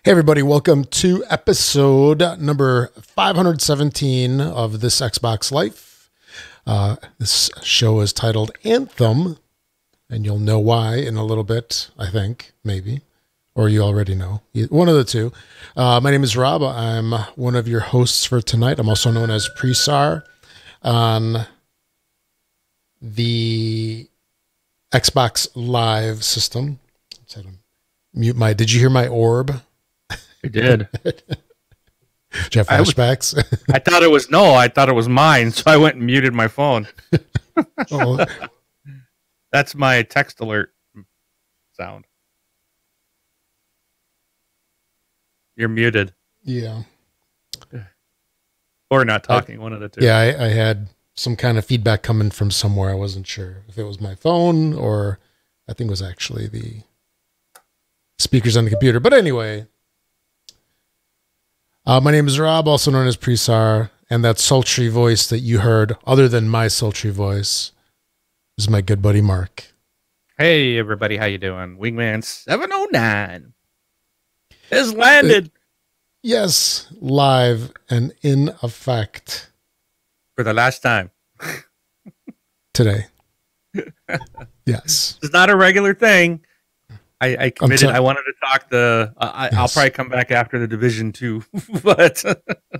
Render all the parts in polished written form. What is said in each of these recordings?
Hey everybody, welcome to episode number 517 of This Xbox Life. This show is titled Anthem, and you'll know why in a little bit, I think, maybe. Or you already know. One of the two. My name is Rob. I'm one of your hosts for tonight. I'm also known as Presar on the Xbox Live system. Did you hear my orb? I did. Did you have flashbacks? I thought it was mine, so I went and muted my phone. Oh. That's my text alert sound. You're muted. Yeah. Or not talking, one of the two. Yeah, I had some kind of feedback coming from somewhere. I wasn't sure if it was my phone or I think it was actually the speakers on the computer. But anyway, my name is Rob, also known as Presar, and that sultry voice that you heard, other than my sultry voice, is my good buddy Mark. Hey everybody, how you doing? Wingman 709 has landed. Yes, live and in effect. For the last time. Today. Yes. It's not a regular thing. I committed. I wanted to talk I'll probably come back after the Division 2, but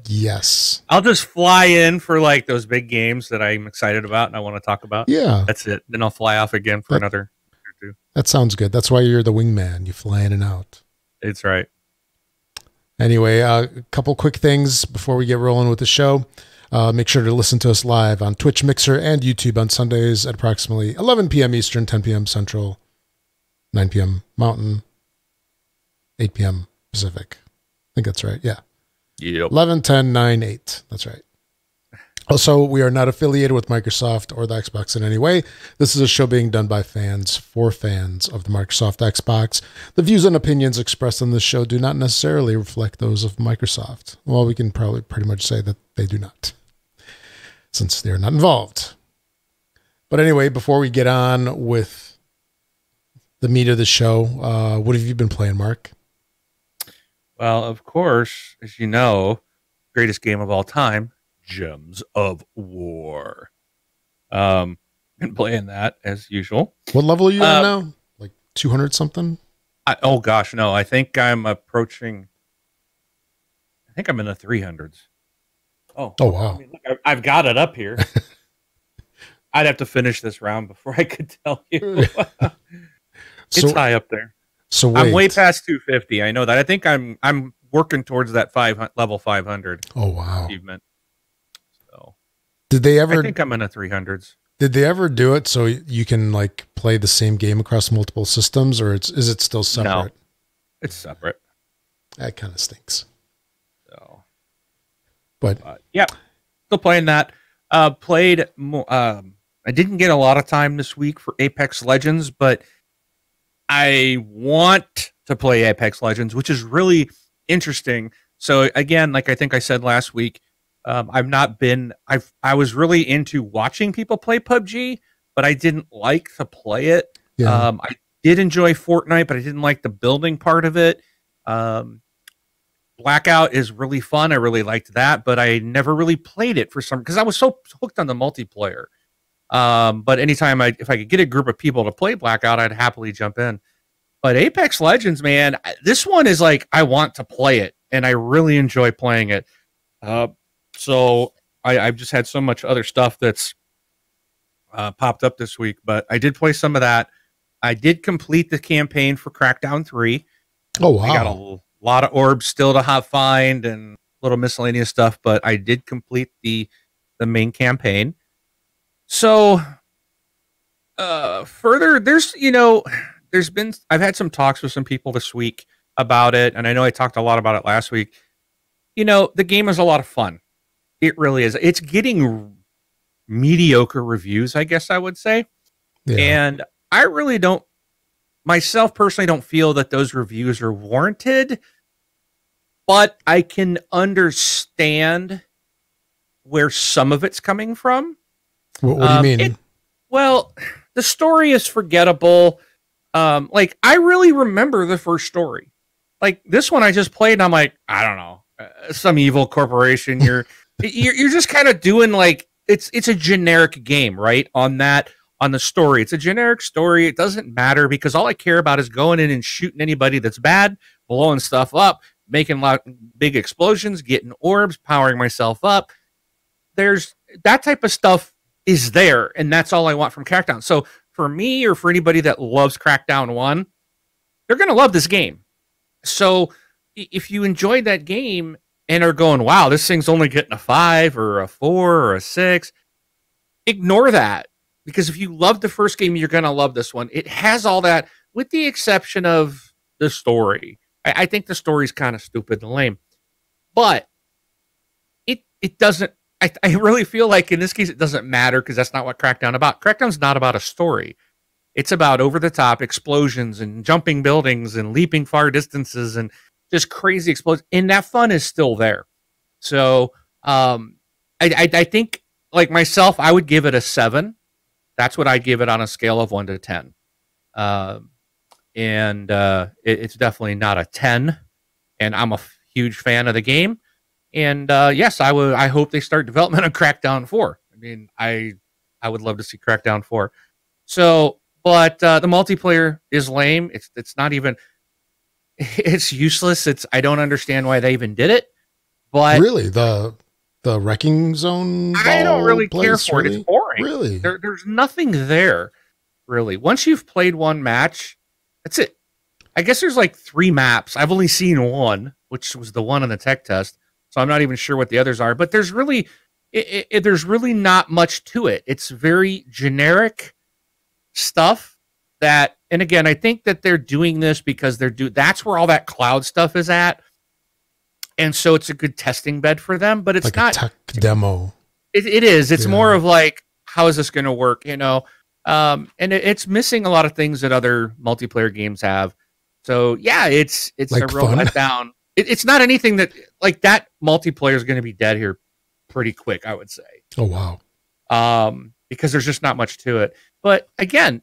yes, I'll just fly in for like those big games that I'm excited about and I want to talk about. Yeah. That's it. Then I'll fly off again for another or two. That sounds good. That's why you're the wingman. You fly in and out. It's right. Anyway, a couple quick things before we get rolling with the show. Make sure to listen to us live on Twitch, Mixer, and YouTube on Sundays at approximately 11 p.m. Eastern, 10 p.m. Central, 9 p.m. Mountain, 8 p.m. Pacific. I think that's right. Yeah. Yep. 11, 10, 9, 8. That's right. Also, we are not affiliated with Microsoft or the Xbox in any way. This is a show being done by fans for fans of the Microsoft Xbox. The views and opinions expressed on this show do not necessarily reflect those of Microsoft. Well, we can probably pretty much say that they do not, since they're not involved. But anyway, before we get on with the meat of the show, what have you been playing, Mark? Well, of course, as you know, greatest game of all time, Gems of War. Been playing that as usual. What level are you on now? Like 200 something? Oh gosh, no. I think I'm approaching. I think I'm in the 300s. Oh wow! I mean, look, I've got it up here. I'd have to finish this round before I could tell you. It's high up there. So wait. I'm way past 250. I know that. I think I'm working towards that level 500. Oh wow! Achievement. So did they ever? I think I'm in the 300s. Did they ever do it so you can like play the same game across multiple systems, or is it still separate? No, it's separate. That kind of stinks. So, but yeah, still playing that. Played. I didn't get a lot of time this week for Apex Legends, but I want to play Apex Legends, which is really interesting. So again, like I think I said last week, I was really into watching people play PUBG, but I didn't like to play it. yeah. I did enjoy Fortnite, but I didn't like the building part of it. Blackout is really fun. I really liked that, but I never really played it because I was so hooked on the multiplayer. But anytime if I could get a group of people to play Blackout, I'd happily jump in. But Apex Legends, man, this one is like, I want to play it and I really enjoy playing it. So I've just had so much other stuff that's popped up this week, but I did play some of that. I did complete the campaign for Crackdown 3. Oh, wow. I got a lot of orbs still to find and little miscellaneous stuff, but I did complete the main campaign. So further, I've had some talks with some people this week about it, and I know I talked a lot about it last week. The game is a lot of fun. It really is. It's getting mediocre reviews, I guess I would say. Yeah. And I really myself personally don't feel that those reviews are warranted, but I can understand where some of it's coming from. What do you mean? Well, the story is forgettable. I really remember the first story. Like this one I just played, and I'm like, I don't know, some evil corporation. You're just kind of doing like it's a generic game, right? On the story, it's a generic story. It doesn't matter because all I care about is going in and shooting anybody that's bad, blowing stuff up, making big explosions, getting orbs, powering myself up. There's that type of stuff is there, and that's all I want from Crackdown. So for me, or for anybody that loves Crackdown 1, they're gonna love this game. So if you enjoyed that game and are going, wow, this thing's only getting a 5 or a 4 or a 6, ignore that. Because if you love the first game, you're going to love this one. It has all that, with the exception of the story. I think the story's kind of stupid and lame. But it doesn't, I really feel like in this case, it doesn't matter because that's not what Crackdown about. Crackdown's not about a story. It's about over-the-top explosions and jumping buildings and leaping far distances and just crazy explosions. And that fun is still there. So I think, like myself, I would give it a 7. That's what I give it on a scale of 1 to 10. It's definitely not a 10. And I'm a huge fan of the game. And yes, I hope they start development on Crackdown 4. I mean, I would love to see Crackdown 4. So, but the multiplayer is lame. It's not even, it's useless. I don't understand why they even did it. But really, the wrecking zone, I don't really care for really? it. It's boring. Really, there's nothing there. Really, once you've played one match, that's it. I guess there's like 3 maps. I've only seen one, which was the one on the tech test. So I'm not even sure what the others are. But there's really, there's really not much to it. It's very generic stuff that, and again, I think that they're doing this because that's where all that cloud stuff is at. And so it's a good testing bed for them, but it's like not a tech demo. It is. It's more of like, how is this going to work? You know, and it's missing a lot of things that other multiplayer games have. So yeah, it's like a real letdown. It's not anything that like that multiplayer is going to be dead here pretty quick, I would say. Oh wow. Because there's just not much to it. But again,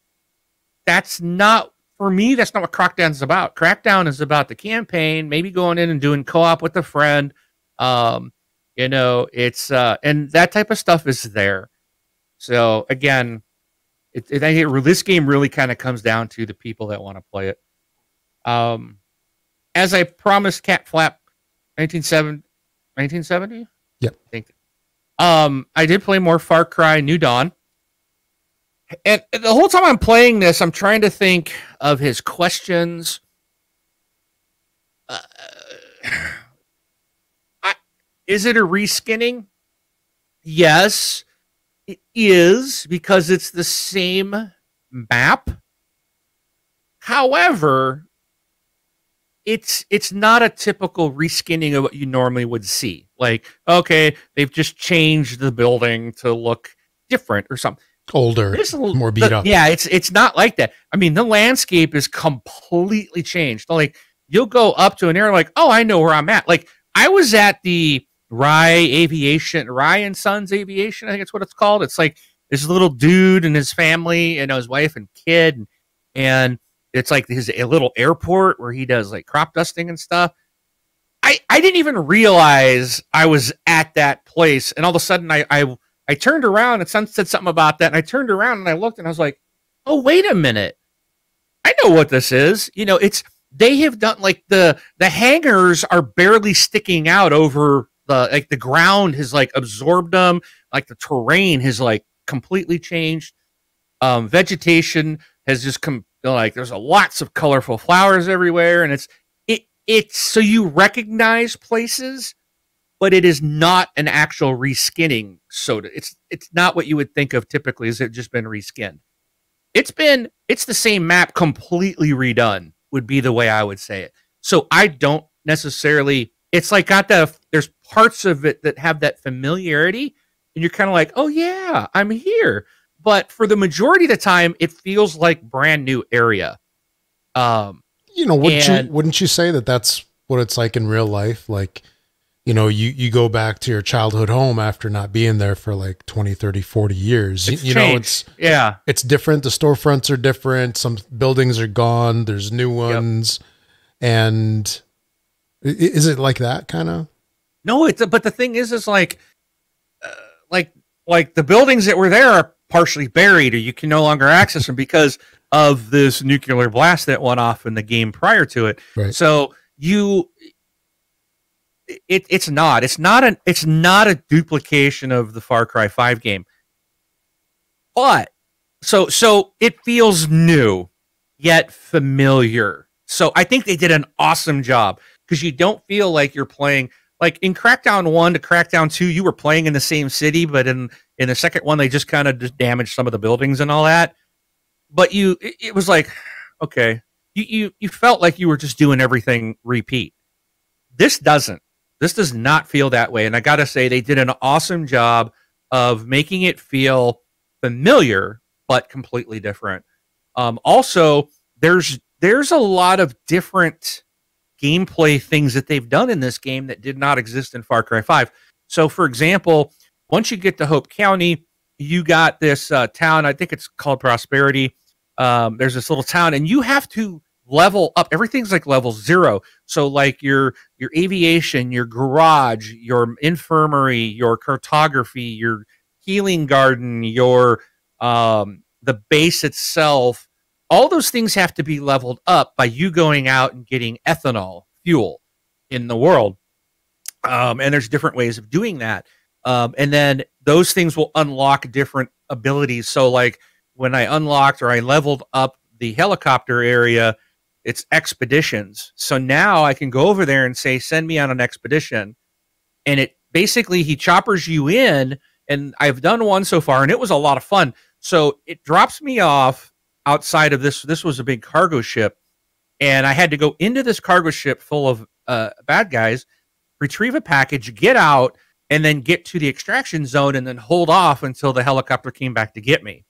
that's not, for me, that's not what Crackdown is about. Crackdown is about the campaign, maybe going in and doing co-op with a friend. You know, it's and that type of stuff is there. So again, this game really kind of comes down to the people that want to play it. As I promised, Cat Flap, 1970. Yep. I think. I did play more Far Cry New Dawn. And the whole time I'm playing this, I'm trying to think of his questions. Is it a reskinning? Yes, it is, because it's the same map. However, it's not a typical reskinning of what you normally would see. Like, okay, they've just changed the building to look different or something. Older, more beat up. Yeah, it's not like that. I mean, the landscape is completely changed. Like, you'll go up to an area like, oh, I know where I'm at. Like, I was at the Rye and Sons Aviation, I think it's what it's called. It's like this little dude and his family and his wife and kid, and it's like a little airport where he does like crop dusting and stuff. I didn't even realize I was at that place, and all of a sudden I turned around and Son said something about that, and I turned around and I looked and I was like, oh, wait a minute. I know what this is. You know, they have done like the hangars are barely sticking out over the ground has like absorbed them. Like the terrain has like completely changed. Vegetation has just come, like there's lots of colorful flowers everywhere. And it's so you recognize places, but it is not an actual reskinning. So it's not what you would think of typically. Is it just been reskinned? It's the same map completely redone would be the way I would say it. So I don't necessarily, it's like there's parts of it that have that familiarity and you're kind of like, oh yeah, I'm here. But for the majority of the time, it feels like brand new area. You know, wouldn't you say that that's what it's like in real life? Like, you know, you go back to your childhood home after not being there for like 20, 30, 40 years. You know, it's different. The storefronts are different. Some buildings are gone. There's new ones. Yep. And is it like that kind of? No, but the thing is uh, like like the buildings that were there are partially buried, or you can no longer access them because of this nuclear blast that went off in the game prior to it. Right. So it's not a duplication of the Far Cry 5 game, but so it feels new yet familiar. So I think they did an awesome job because you don't feel like you're playing like in Crackdown 1 to Crackdown 2, you were playing in the same city, but in the second one they just kind of just damaged some of the buildings and all that. But it was like, okay, you felt like you were just doing everything repeat. This doesn't. This does not feel that way. And I got to say, they did an awesome job of making it feel familiar, but completely different. Also, there's a lot of different gameplay things that they've done in this game that did not exist in Far Cry 5. So, for example, once you get to Hope County, you got this town, I think it's called Prosperity. There's this little town, and you have to level up. Everything's like level 0. So like your aviation, your garage, your infirmary, your cartography, your healing garden, your the base itself, all those things have to be leveled up by you going out and getting ethanol fuel in the world. And there's different ways of doing that. And then those things will unlock different abilities. So like when I unlocked or I leveled up the helicopter area, it's expeditions. So now I can go over there and say, send me on an expedition. And it basically, he choppers you in. And I've done one so far, and it was a lot of fun. So it drops me off outside of this. This was a big cargo ship. And I had to go into this cargo ship full of bad guys, retrieve a package, get out, and then get to the extraction zone and then hold off until the helicopter came back to get me.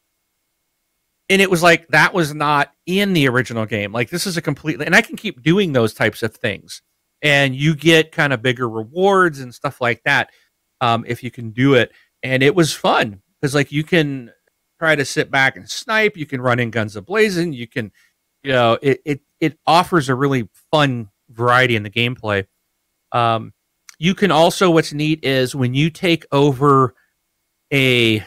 And it was like, that was not in the original game. Like, this is a completely, and I can keep doing those types of things. And you get kind of bigger rewards and stuff like that if you can do it. And it was fun because, like, you can try to sit back and snipe. You can run in guns a-blazing. You can, you know, it offers a really fun variety in the gameplay. You can also, what's neat is when you take over an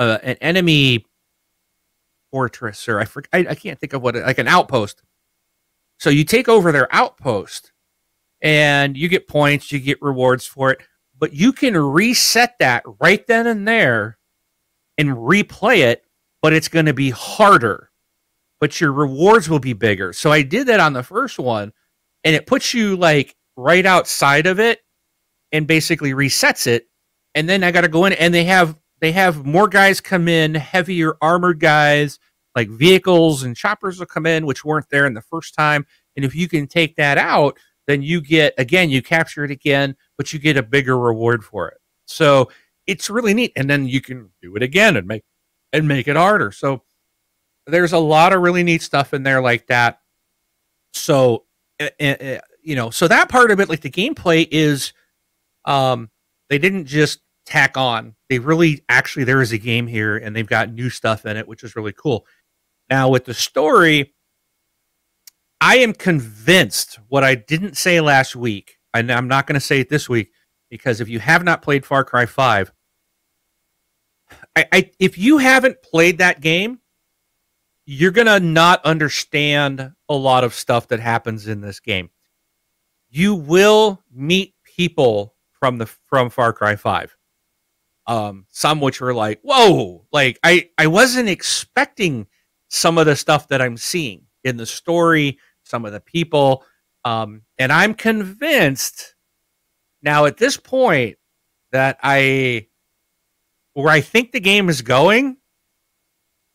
enemy fortress, or I can't think of what like an outpost. So you take over their outpost and you get points, you get rewards for it, but you can reset that right then and there and replay it, but it's going to be harder, but your rewards will be bigger. So I did that on the first one, and it puts you like right outside of it and basically resets it. And then I got to go in, and they have more guys come in, heavier armored guys, like vehicles and choppers will come in, which weren't there in the first time. And if you can take that out, then you get, again, you capture it again, but you get a bigger reward for it. So it's really neat. And then you can do it again and make it harder. So there's a lot of really neat stuff in there like that. So, you know, so that part of it, like the gameplay is, they didn't just tack on. They really, actually, there is a game here and they've got new stuff in it, which is really cool. Now with the story, I am convinced what I didn't say last week, and I'm not going to say it this week, because if you have not played Far Cry 5, if you haven't played that game, you're going to not understand a lot of stuff that happens in this game. You will meet people from Far Cry 5. Some which were like, whoa, like I wasn't expecting some of the stuff that I'm seeing in the story, some of the people. And I'm convinced now at this point that where I think the game is going,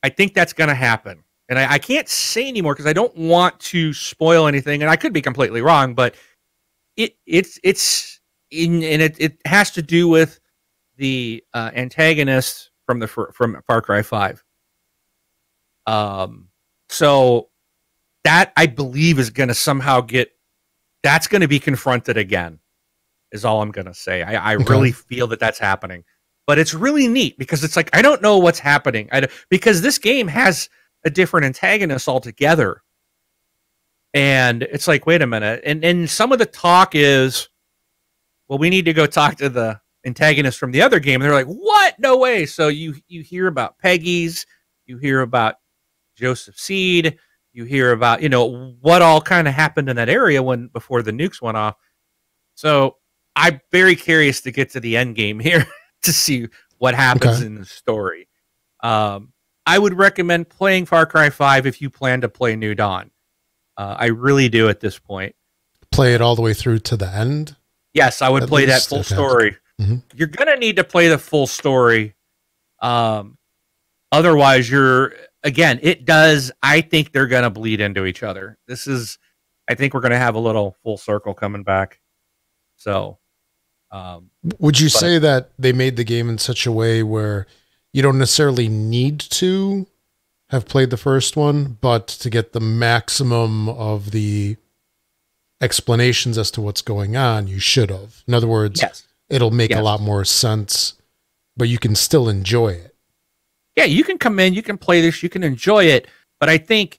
I think that's going to happen. And I can't say anymore because I don't want to spoil anything. And I could be completely wrong, but it has to do with the antagonist from Far Cry 5. So that I believe is going to somehow that's going to be confronted again, is all I'm going to say. I really feel that that's happening, but it's really neat because it's like, I don't know what's happening because this game has a different antagonist altogether. And it's like, wait a minute. And some of the talk is, well, we need to go talk to the antagonist from the other game. And they're like, what? No way. So you hear about Peggy's, you hear about Joseph Seed, you hear about, what all kind of happened in that area before the nukes went off. So I'm very curious to get to the end game here to see what happens in the story. I would recommend playing Far Cry 5 if you plan to play New Dawn. I really do at this point. Play it all the way through to the end? Yes, I would play that full story. Mm-hmm. You're going to need to play the full story. Otherwise, I think they're going to bleed into each other. I think we're going to have a little full circle coming back. So, would you say that they made the game in such a way where you don't necessarily need to have played the first one, but to get the maximum of the explanations as to what's going on, you should have? In other words, it'll make a lot more sense, but you can still enjoy it. Yeah, you can come in, you can play this, you can enjoy it. But I think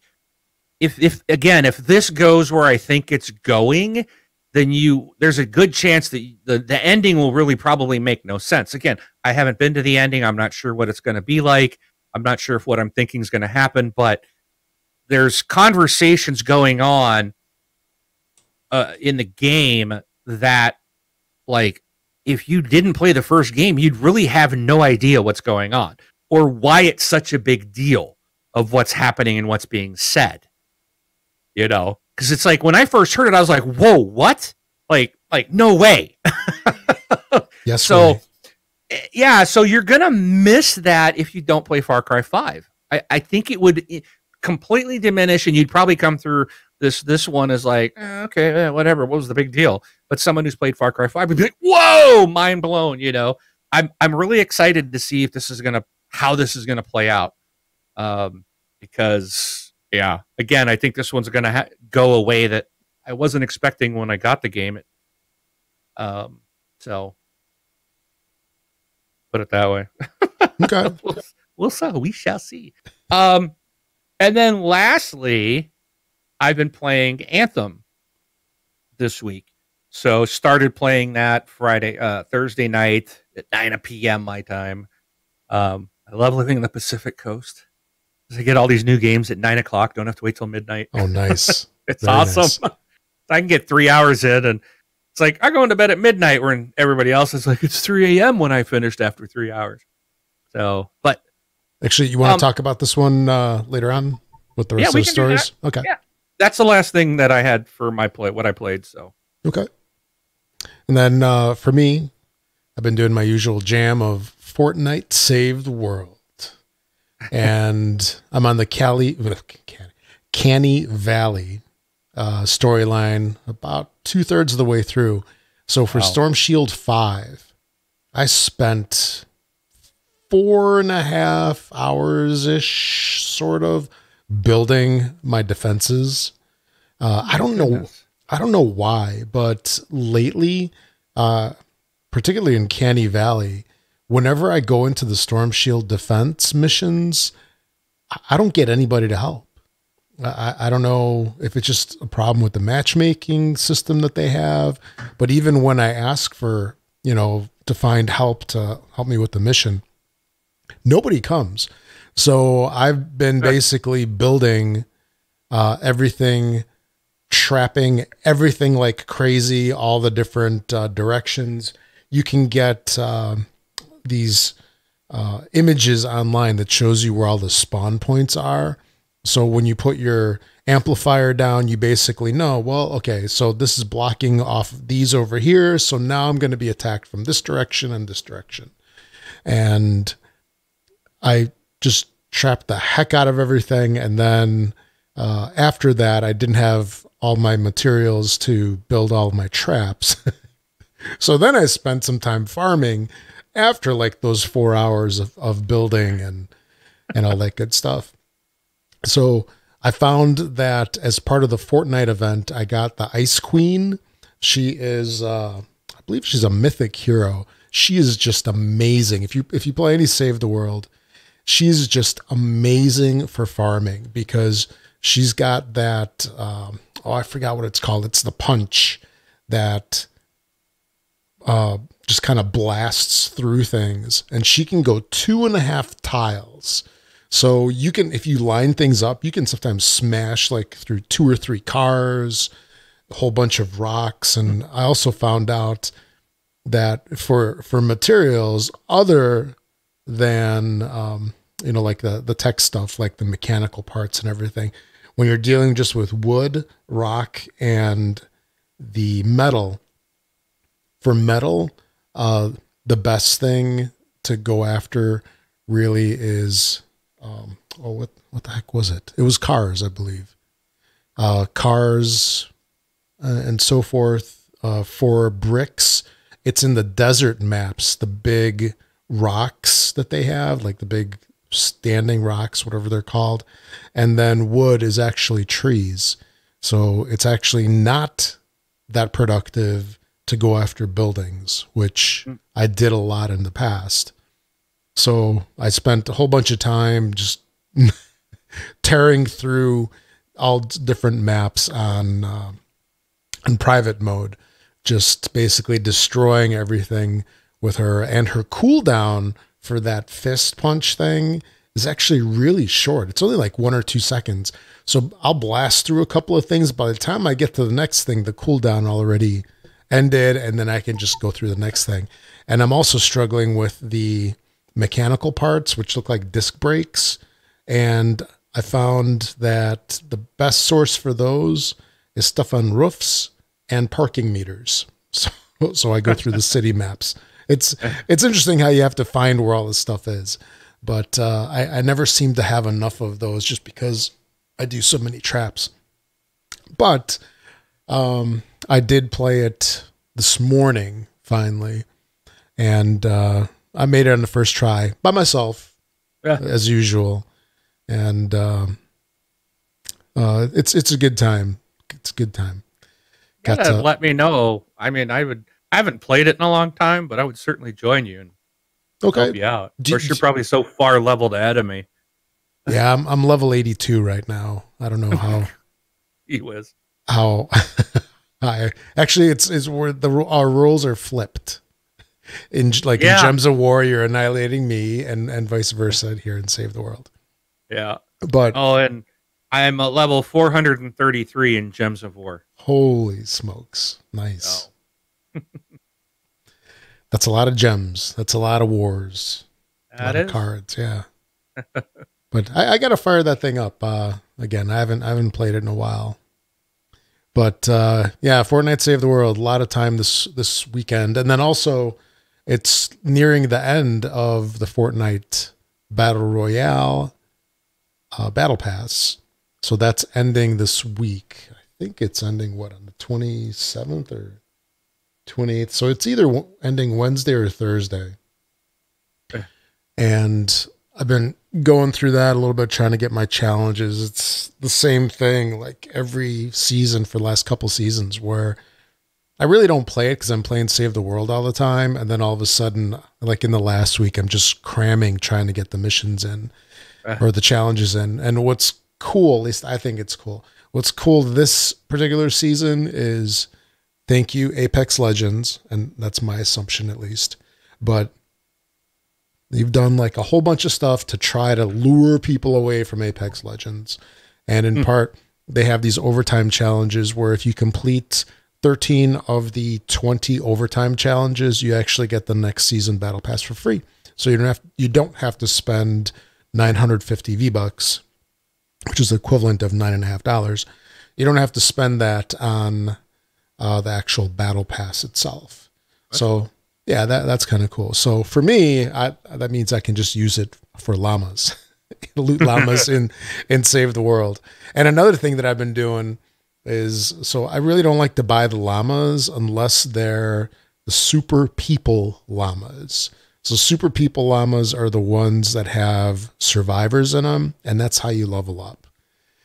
if this goes where I think it's going, then there's a good chance that the ending will really probably make no sense. Again, I haven't been to the ending. I'm not sure what it's going to be like. I'm not sure if what I'm thinking is going to happen, but there's conversations going on in the game that, like, if you didn't play the first game, you'd really have no idea what's going on or why it's such a big deal of what's happening and what's being said. Because it's like when I first heard it, I was like, whoa, what? Like no way. Yes. So, so you're going to miss that if you don't play Far Cry 5. I think it would completely diminish, and you'd probably come through this one as like, okay, whatever. What was the big deal? But someone who's played Far Cry 5 would be like, whoa, mind blown. I'm really excited to see if how this is going to play out. Because again, I think this one's going to go a way that I wasn't expecting when I got the game. So put it that way. Okay. We shall see. And then lastly, I've been playing Anthem this week. So started playing that Thursday night at 9 p.m. my time. I love living in the Pacific Coast. I get all these new games at 9 o'clock. Don't have to wait till midnight. Oh, nice. It's very awesome. Nice. I can get 3 hours in, and it's like I'm going to bed at midnight when everybody else is like, it's 3 a.m. when I finished after 3 hours. So, but actually, you want to talk about this one later on with the rest of the stories? Okay. Yeah. That's the last thing that I had for what I played. So, okay. And then for me, I've been doing my usual jam of Fortnite Save the World. And I'm on the Canny Valley storyline about 2/3 of the way through. So for Storm Shield 5, I spent 4.5 hours-ish sort of building my defenses. I don't know why, but lately, particularly in Canny Valley, whenever I go into the Storm Shield defense missions, I don't get anybody to help. I don't know if it's just a problem with the matchmaking system that they have, but even when I ask for, to find help to help me with the mission, nobody comes. So I've been basically building everything, trapping everything like crazy, all the different directions. You can get these images online that shows you where all the spawn points are. So when you put your amplifier down, you basically know, well, okay, so this is blocking off these over here. So now I'm going to be attacked from this direction and this direction. And I just trapped the heck out of everything. And then after that, I didn't have all my materials to build all my traps. So then I spent some time farming after like those 4 hours of building and all that good stuff. So I found that as part of the Fortnite event, I got the Ice Queen. She is, I believe she's a mythic hero. She is just amazing. If you play any Save the World, she's just amazing for farming because she's got that oh, I forgot what it's called. It's the punch that just kind of blasts through things, and she can go 2.5 tiles. So you can, if you line things up, you can sometimes smash like through 2 or 3 cars, a whole bunch of rocks. And I also found out that for materials other than, like the tech stuff, like the mechanical parts and everything, when you're dealing just with wood, rock, and the metal, for metal, the best thing to go after really is, what the heck was it? It was cars, I believe. Cars and so forth. For bricks, it's in the desert maps, the big rocks that they have, like the big standing rocks, whatever they're called. And then wood is actually trees. So it's actually not that productive to go after buildings, which I did a lot in the past. So I spent a whole bunch of time just tearing through all different maps on private mode, just basically destroying everything with her. And her cooldown for that fist punch thing is actually really short. It's only like 1 or 2 seconds. So I'll blast through a couple of things. By the time I get to the next thing, the cooldown already ended, and then I can just go through the next thing. And I'm also struggling with the mechanical parts, which look like disc brakes. And I found that the best source for those is stuff on roofs and parking meters. So I go through the city maps. It's interesting how you have to find where all this stuff is. But I never seem to have enough of those just because I do so many traps. But I did play it this morning, finally. And I made it on the first try by myself, as usual. And it's a good time. It's a good time. Let me know. I mean, I haven't played it in a long time, but I would certainly join you and help you out. Of course, you're probably so far leveled ahead of me. Yeah, I'm level 82 right now. I don't know how. He was. How high? Actually, it's where our roles are flipped. In Gems of War, you're annihilating me, and vice versa here in Save the World. Yeah. But and I'm at level 433 in Gems of War. Holy smokes. Nice. Oh. That's a lot of gems. That's a lot of wars. A lot of cards, yeah. But I gotta fire that thing up. Again, I haven't played it in a while. But yeah, Fortnite Save the World, a lot of time this weekend. And then also it's nearing the end of the Fortnite Battle Royale Battle Pass. So that's ending this week. I think it's ending on the 27th or 28th. So it's either ending Wednesday or Thursday. And I've been going through that a little bit, trying to get my challenges. It's the same thing like every season for the last couple seasons, where I really don't play it because I'm playing Save the World all the time. And then all of a sudden, like in the last week, I'm just cramming, trying to get the missions in or the challenges in. And what's cool, at least I think it's cool. What's cool this particular season is, thank you, Apex Legends. And that's my assumption at least. But you've done like a whole bunch of stuff to try to lure people away from Apex Legends. And in part, they have these overtime challenges where if you complete 13 of the 20 overtime challenges, you actually get the next season battle pass for free. So you don't have to spend 950 V-Bucks, which is the equivalent of $9.50. You don't have to spend that on the actual battle pass itself. So yeah, that's kind of cool. So for me, that means I can just use it for llamas, loot llamas in Save the World. And another thing that I've been doing is, so I really don't like to buy the llamas unless they're the super people llamas. So super people llamas are the ones that have survivors in them, and that's how you level up.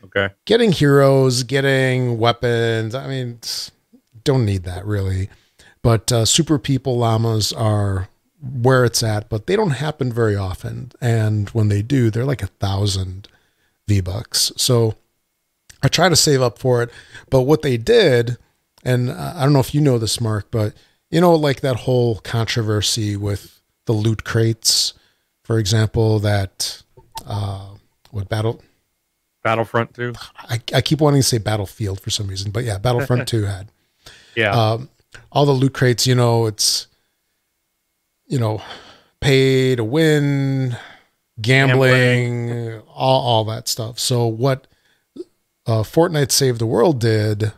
Okay. Getting heroes, getting weapons, I mean, don't need that really. But super people llamas are where it's at, but they don't happen very often. And when they do, they're like 1,000 V-Bucks. So I try to save up for it. But what they did, and I don't know if you know this, Mark, but you know, like that whole controversy with the loot crates, for example, that what Battlefront 2. I keep wanting to say Battlefield for some reason, but yeah, Battlefront 2 had all the loot crates. You know, it's pay to win, gambling, all that stuff. So what Fortnite Save the World did,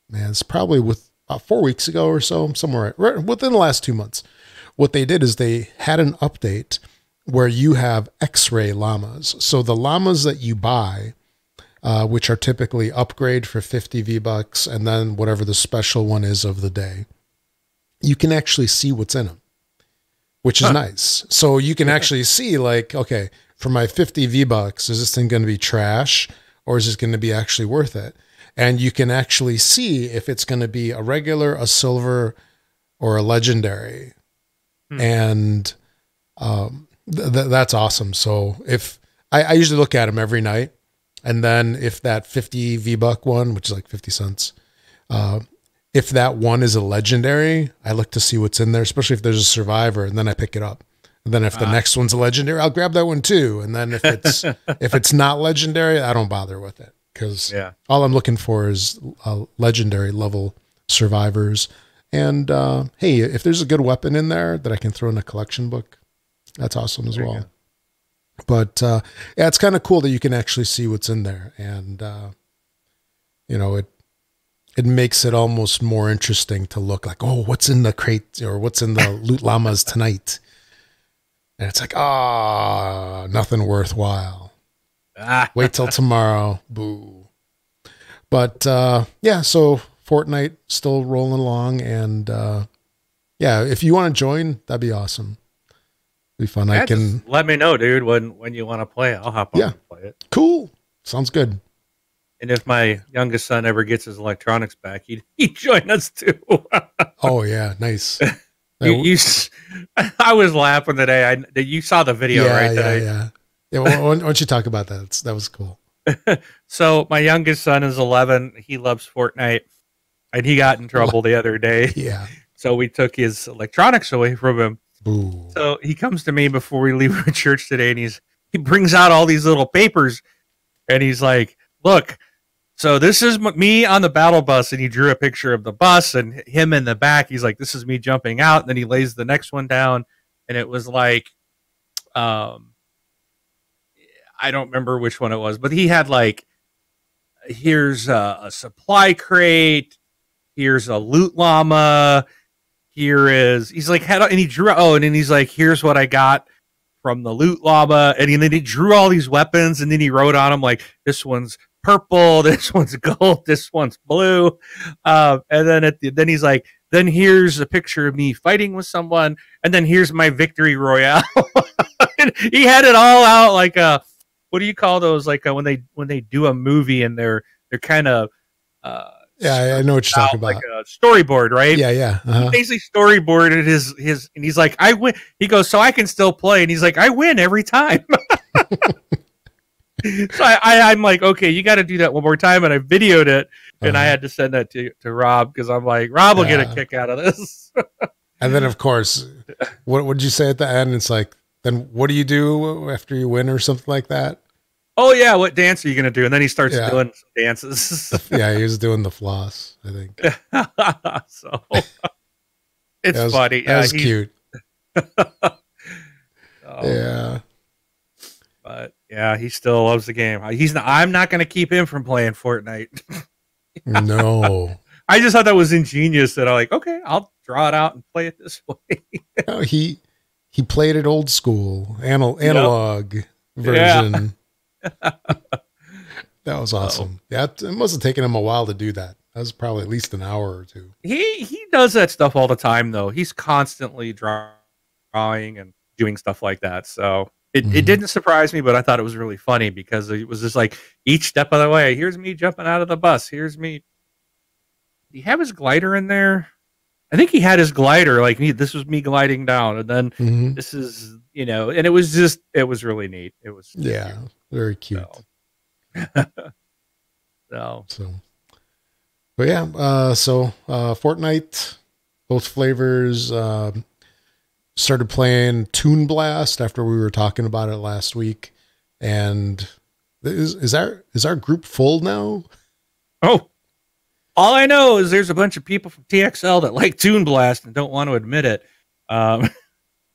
man, it's probably with 4 weeks ago or so, somewhere right within the last 2 months. What they did is they had an update where you have X-ray llamas. So the llamas that you buy, which are typically upgrade for 50 V-Bucks and then whatever the special one is of the day, you can actually see what's in them, which is nice. So you can actually see, like, okay, for my 50 V-Bucks, is this thing going to be trash or is this going to be actually worth it? And you can actually see if it's going to be a regular, a silver, or a legendary. And that's awesome. So if I usually look at them every night, and then if that 50 V-Buck one, which is like 50 cents, if that one is a legendary, I look to see what's in there, especially if there's a survivor, and then I pick it up. And then if the next one's a legendary, I'll grab that one too. And then if it's not legendary, I don't bother with it, because all I'm looking for is legendary level survivors. And hey, if there's a good weapon in there that I can throw in a collection book, that's awesome as well. But yeah, it's kind of cool that you can actually see what's in there, and it makes it almost more interesting to look like, oh, what's in the crate or what's in the loot llamas tonight. And it's like, nothing worthwhile. Wait till tomorrow. Boo. But yeah, so Fortnite still rolling along, and yeah, if you want to join, that'd be awesome. Be fun. Yeah, just let me know, dude, when you want to play it. I'll hop on and play it. Cool. Sounds good. And if my youngest son ever gets his electronics back, he'd join us too. Oh yeah, nice. I was laughing today. You saw the video, right? Yeah. Why don't you talk about that? That was cool. So my youngest son is 11. He loves Fortnite, and he got in trouble the other day. Yeah. So we took his electronics away from him. Boo. So he comes to me before we leave for church today, and he brings out all these little papers, and he's like, "Look, so this is me on the battle bus," and he drew a picture of the bus and him in the back. He's like, "This is me jumping out," and then he lays the next one down, and it was like, I don't remember which one it was, but he had like, here's a supply crate, here's a loot llama, he's like, and he drew, and then he's like, here's what I got from the loot llama, and then he drew all these weapons, and then he wrote on them like, this one's purple, this one's gold, this one's blue, and then then he's like, then here's a picture of me fighting with someone, and then here's my victory royale. He had it all out like what do you call those? Like when they do a movie and they're kind of yeah, I know what you're talking about. Like a storyboard, right? Yeah. He basically storyboarded his, and he's like, I win. He goes, so I can still play, and he's like, I win every time. So I'm like, okay, you got to do that one more time, and I videoed it, and I had to send that to Rob, because I'm like, Rob will get a kick out of this. And then, of course, what did you say at the end? It's like, then what do you do after you win or something like that? Oh yeah, what dance are you gonna do? And then he starts doing some dances. Yeah, he was doing the floss, I think. So it's funny. That was cute. Yeah. But yeah, he still loves the game. I'm not gonna keep him from playing Fortnite. No. I just thought that was ingenious that I'm like, okay, I'll draw it out and play it this way. No, he played it old school, analog version. That was awesome. Yeah, it must have taken him a while to do that. That was probably at least an hour or two. He does that stuff all the time, though. He's constantly drawing and doing stuff like that. So it didn't surprise me, but I thought it was really funny, because it was just like each step of the way. Here's me jumping out of the bus. Here's me. Do you have his glider in there? I think he had his glider. Like, this was me gliding down, and then this is, and it was really neat. It was very cute. So. So So, but yeah, Fortnite, both flavors. Started playing Toon Blast after we were talking about it last week, and is our group full now? oh, all I know is there's a bunch of people from TXL that like Toon Blast and don't want to admit it,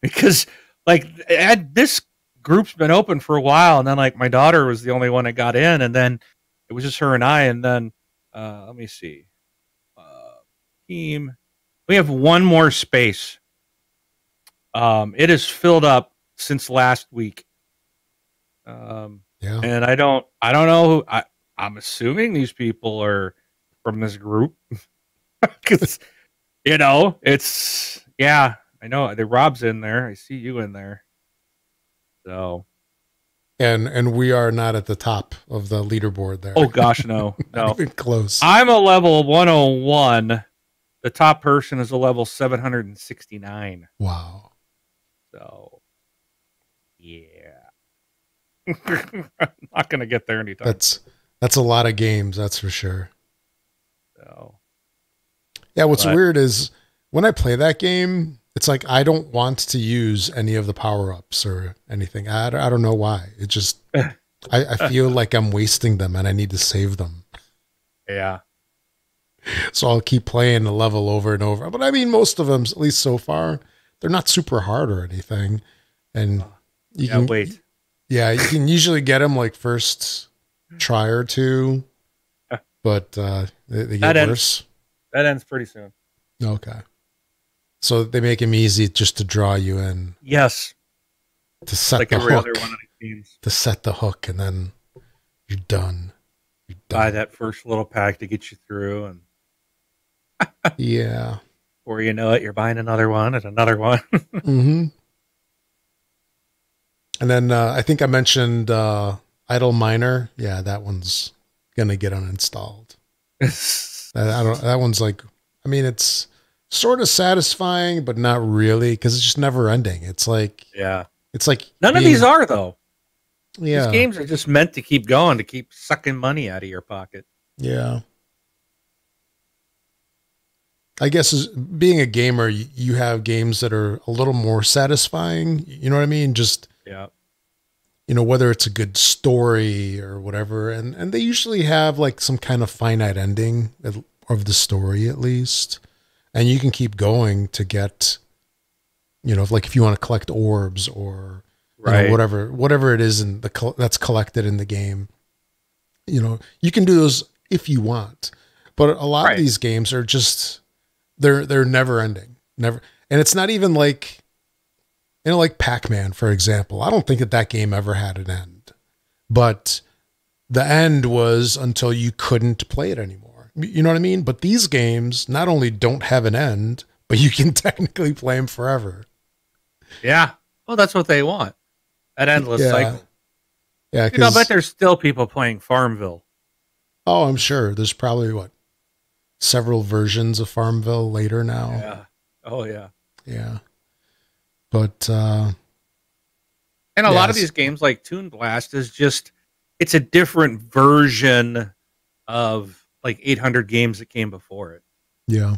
because like this group's been open for a while, and then like my daughter was the only one that got in, and then it was just her and I, and then let me see, team, we have one more space. It is filled up since last week. Yeah, And I don't know who I'm assuming these people are from this group because it's I know the Rob's in there. I see you in there. So and we are not at the top of the leaderboard there. oh gosh, no. Not even close. I'm a level 101. The top person is a level 769. Wow. So yeah. I'm not gonna get there anytime. That's a lot of games, that's for sure. So yeah, what's weird is when I play that game, it's like I don't want to use any of the power-ups or anything. I don't know why. It just I feel like I'm wasting them and I need to save them. Yeah. So I'll keep playing the level over and over. But I mean, most of them, at least so far, they're not super hard or anything. And you can wait. Yeah, you can usually get them like first try or two, but they get worse. That ends pretty soon. Okay. So they make them easy just to draw you in. Yes. To set like the every hook. Other one of the games. To set the hook, and then you're done. Buy that first little pack to get you through, and yeah. Before you know it, you're buying another one and another one. Mm-hmm. And then I think I mentioned Idle Miner. Yeah, that one's gonna get uninstalled. That one's like, I mean, it's sort of satisfying, but not really, because it's just never ending. It's like, it's like none of these are though. Yeah, these games are just meant to keep going, to keep sucking money out of your pocket. Yeah. I guess as being a gamer, you have games that are a little more satisfying. You know what I mean? Just whether it's a good story or whatever, and they usually have like some kind of finite ending of the story at least, and you can keep going to get, like if you want to collect orbs or whatever it is that's collected in the game, you can do those if you want, but a lot of these games are just. They're never ending. Never. And it's not even like, like Pac-Man, for example. I don't think that game ever had an end, but the end was until you couldn't play it anymore. You know what I mean? But these games not only don't have an end, but you can technically play them forever. Yeah. Well, that's what they want. That endless cycle. Yeah. I bet there's still people playing Farmville. Oh, I'm sure. There's probably several versions of Farmville later now. Yeah. Oh yeah. Yeah. But and a lot of these games like Toon Blast is just it's a different version of like 800 games that came before it. Yeah.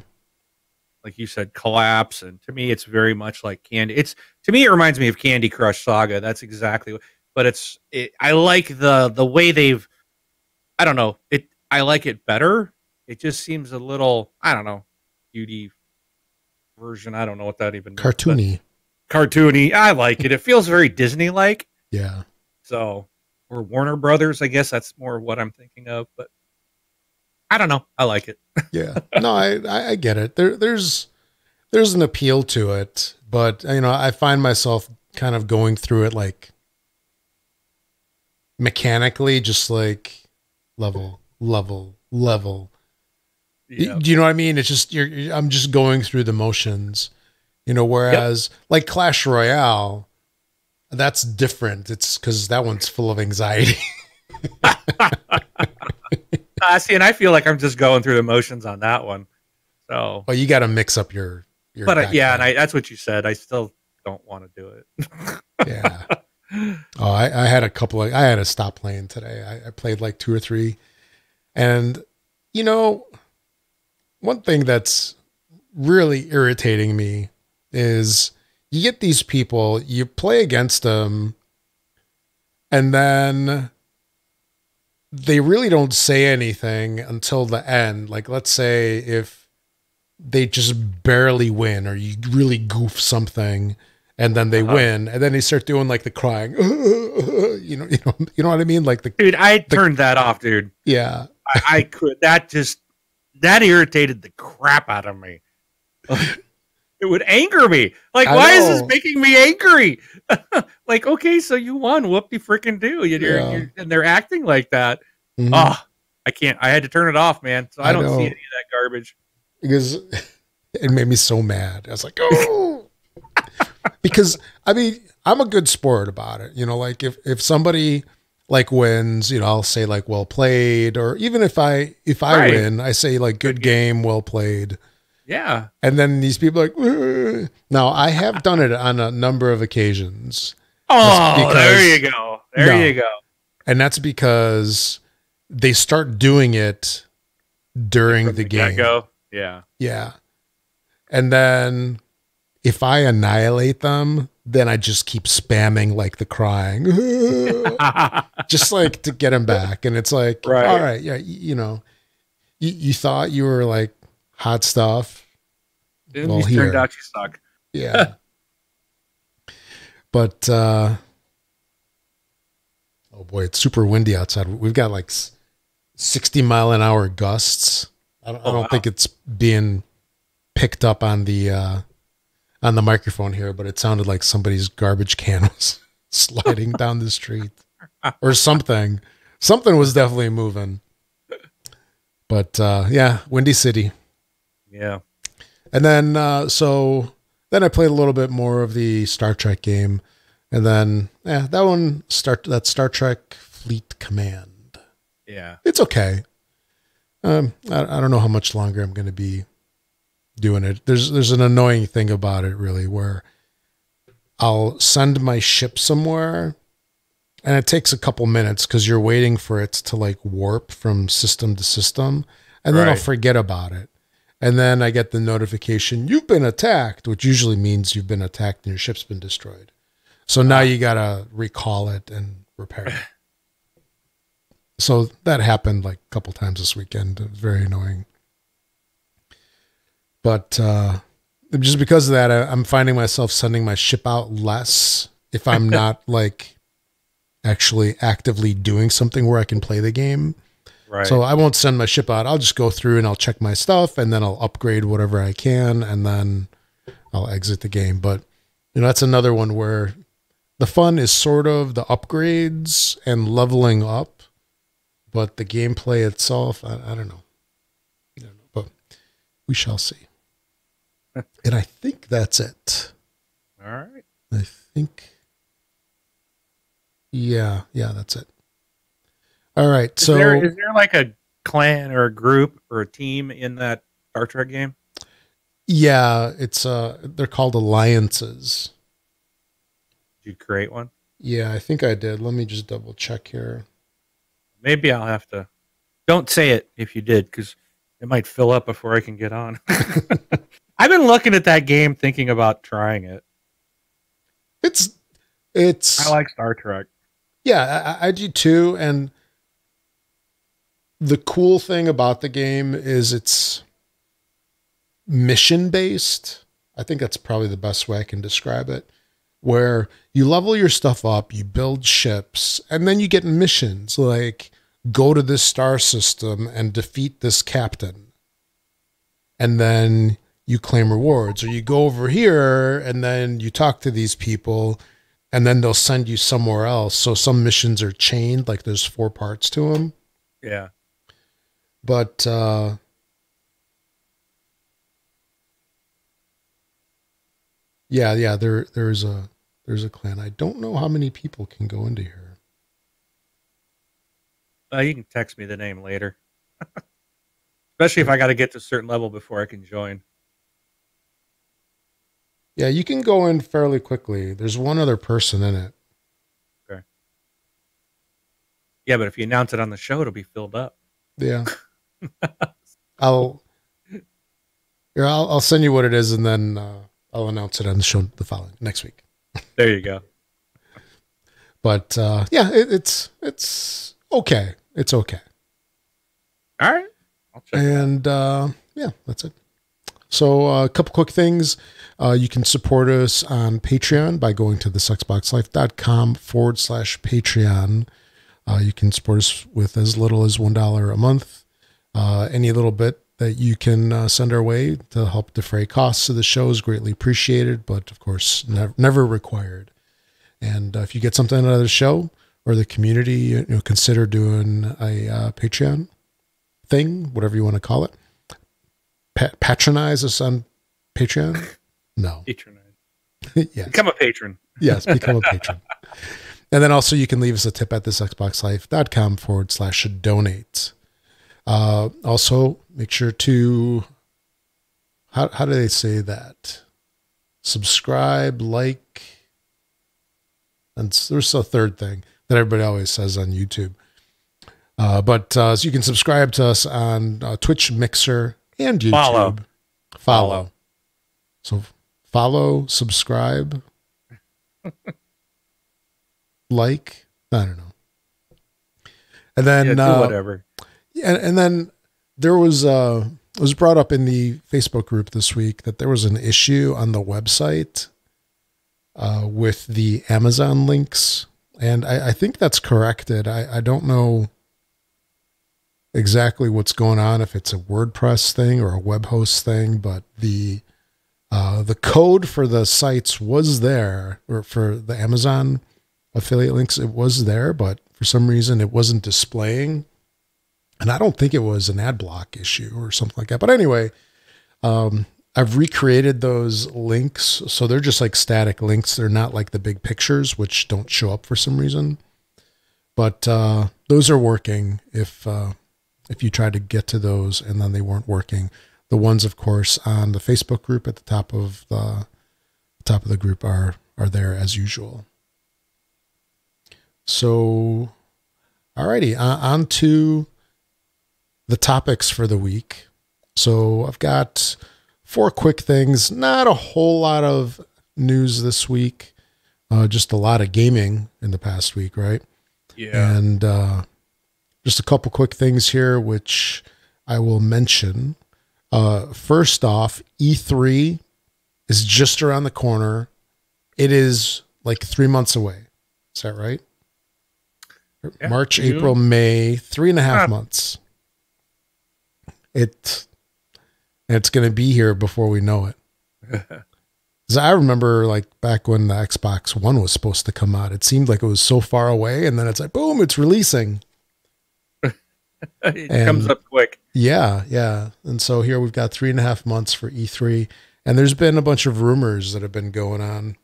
Like you said, Collapse, and to me it's very much like Candy. To me it reminds me of Candy Crush Saga. That's exactly what, but I like the way they've I don't know. I like it better. It just seems a little, I don't know, cutie version. I don't know what that even means. Cartoony. I like it. It feels very Disney-like. Yeah. So, or Warner Brothers, I guess that's more what I'm thinking of. But I don't know. I like it. Yeah. No, I get it. There's an appeal to it, but I find myself kind of going through it like mechanically, just like level. Yeah. Do you know what I mean? It's just I'm just going through the motions, whereas like Clash Royale, that's different. It's because that one's full of anxiety. See, and I feel like I'm just going through the motions on that one. So, well, you got to mix up your. But and that's what you said. I still don't want to do it. Yeah. Oh, I had a couple I had to stop playing today. I played like 2 or 3. And, you know, one thing that's really irritating me is you get these people, you play against them, and then they really don't say anything until the end. Like, let's say if they just barely win or you really goof something and then they win and then they start doing like the crying, you know what I mean? Like dude, I turned that off, dude. Yeah. I could, that irritated the crap out of me. It would anger me. Like, why is this making me angry? Like, okay, so you won. Whoop de freaking do. And they're acting like that. Mm-hmm. Oh, I can't. I had to turn it off, man. So I don't see any of that garbage. Because it made me so mad. I was like, oh. Because, I mean, I'm a good sport about it. You know, like if somebody like wins, you know, I'll say like well played. Or even if I win, I say like good game, well played. Yeah. And then these people are like, ugh. Now I have done it on a number of occasions. Oh, there you go. There you go. And that's because they start doing it during the game. Go. Yeah. Yeah. And then if I annihilate them, then I just keep spamming like the crying, just like to get them back. And it's like, all right. Yeah. You know, you thought you were like hot stuff. Well, you turned out you suck. Yeah. But, oh boy, it's super windy outside. We've got like 60-mile-an-hour gusts. I don't think it's being picked up on the microphone here, but it sounded like somebody's garbage can was sliding down the street or something. Something was definitely moving. But yeah, Windy City. Yeah. And then so then I played a little bit more of the Star Trek game, and then that Star Trek Fleet Command. Yeah, it's okay. I don't know how much longer I'm going to be doing it. There's an annoying thing about it, really, where I'll send my ship somewhere, and it takes a couple minutes because you're waiting for it to like warp from system to system, and then I'll forget about it. And then I get the notification, you've been attacked, which usually means you've been attacked and your ship's been destroyed. So now you got to recall it and repair it. So that happened like a couple times this weekend. It was very annoying. But just because of that, I'm finding myself sending my ship out less if I'm not like actually actively doing something where I can play the game. Right. So I won't send my ship out. I'll just go through and I'll check my stuff, and then I'll upgrade whatever I can, and then I'll exit the game. But you know, that's another one where the fun is sort of the upgrades and leveling up, but the gameplay itself, I don't know. But we shall see. And I think that's it. All right. I think. Yeah, that's it. All right. Is there like a clan or a group or a team in that Star Trek game? Yeah, it's they're called alliances. Did you create one? Yeah, I think I did. Let me just double check here. Maybe I'll have to. Don't say it if you did, because it might fill up before I can get on. I've been looking at that game, thinking about trying it. It's. I like Star Trek. Yeah, I do too, and the cool thing about the game is it's mission based. I think that's probably the best way I can describe it, where you level your stuff up, you build ships, and then you get missions like go to this star system and defeat this captain. And then you claim rewards, or you go over here and then you talk to these people and then they'll send you somewhere else. So some missions are chained, like there's 4 parts to them. Yeah. But yeah, there's a clan. I don't know how many people can go into here. You can text me the name later. Especially if I got to get to a certain level before I can join. Yeah, you can go in fairly quickly. There's one other person in it. Okay. Yeah, but if you announce it on the show, it'll be filled up. Yeah. I'll send you what it is, and then I'll announce it on the show the following next week. There you go. But yeah, it's okay. It's okay. All right. I'll check and yeah, that's it. So a couple quick things. You can support us on Patreon by going to thesxboxlife.com/Patreon. You can support us with as little as $1 a month. Any little bit that you can send our way to help defray costs of the show is greatly appreciated, but of course, never required. And if you get something out of the show or the community, consider doing a Patreon thing, whatever you want to call it. Patronize us on Patreon? No. Patronize. Yes. Become a patron. Yes, become a patron. And then also you can leave us a tip at thisxboxlife.com/donate. Also, make sure to, how do they say that? Subscribe, like, and there's a third thing that everybody always says on YouTube. So you can subscribe to us on Twitch, Mixer, and YouTube. Follow. So follow, subscribe, like, I don't know. And then do whatever. And then there was it was brought up in the Facebook group this week that there was an issue on the website with the Amazon links. And I think that's corrected. I don't know exactly what's going on, if it's a WordPress thing or a web host thing, but the code for the sites was there, or for the Amazon affiliate links, it was there, but for some reason it wasn't displaying. And I don't think it was an ad block issue or something like that. But anyway, I've recreated those links. So they're just like static links. They're not like the big pictures, which don't show up for some reason. But those are working if you try to get to those and then they weren't working. The ones, of course, on the Facebook group at the top of the group are there as usual. So, alrighty, on to the topics for the week. So I've got 4 quick things. Not a whole lot of news this week. Just a lot of gaming in the past week, right? Yeah. And just a couple quick things here, which I will mention. First off, E3 is just around the corner. It is like 3 months away. Is that right? Yeah, March, June. April, May, 3.5 months. It's going to be here before we know it. Because I remember like back when the Xbox One was supposed to come out, it seemed like it was so far away, and then it's like, boom, it's releasing. It comes up quick. Yeah, yeah. And so here we've got 3.5 months for E3, and there's been a bunch of rumors that have been going on.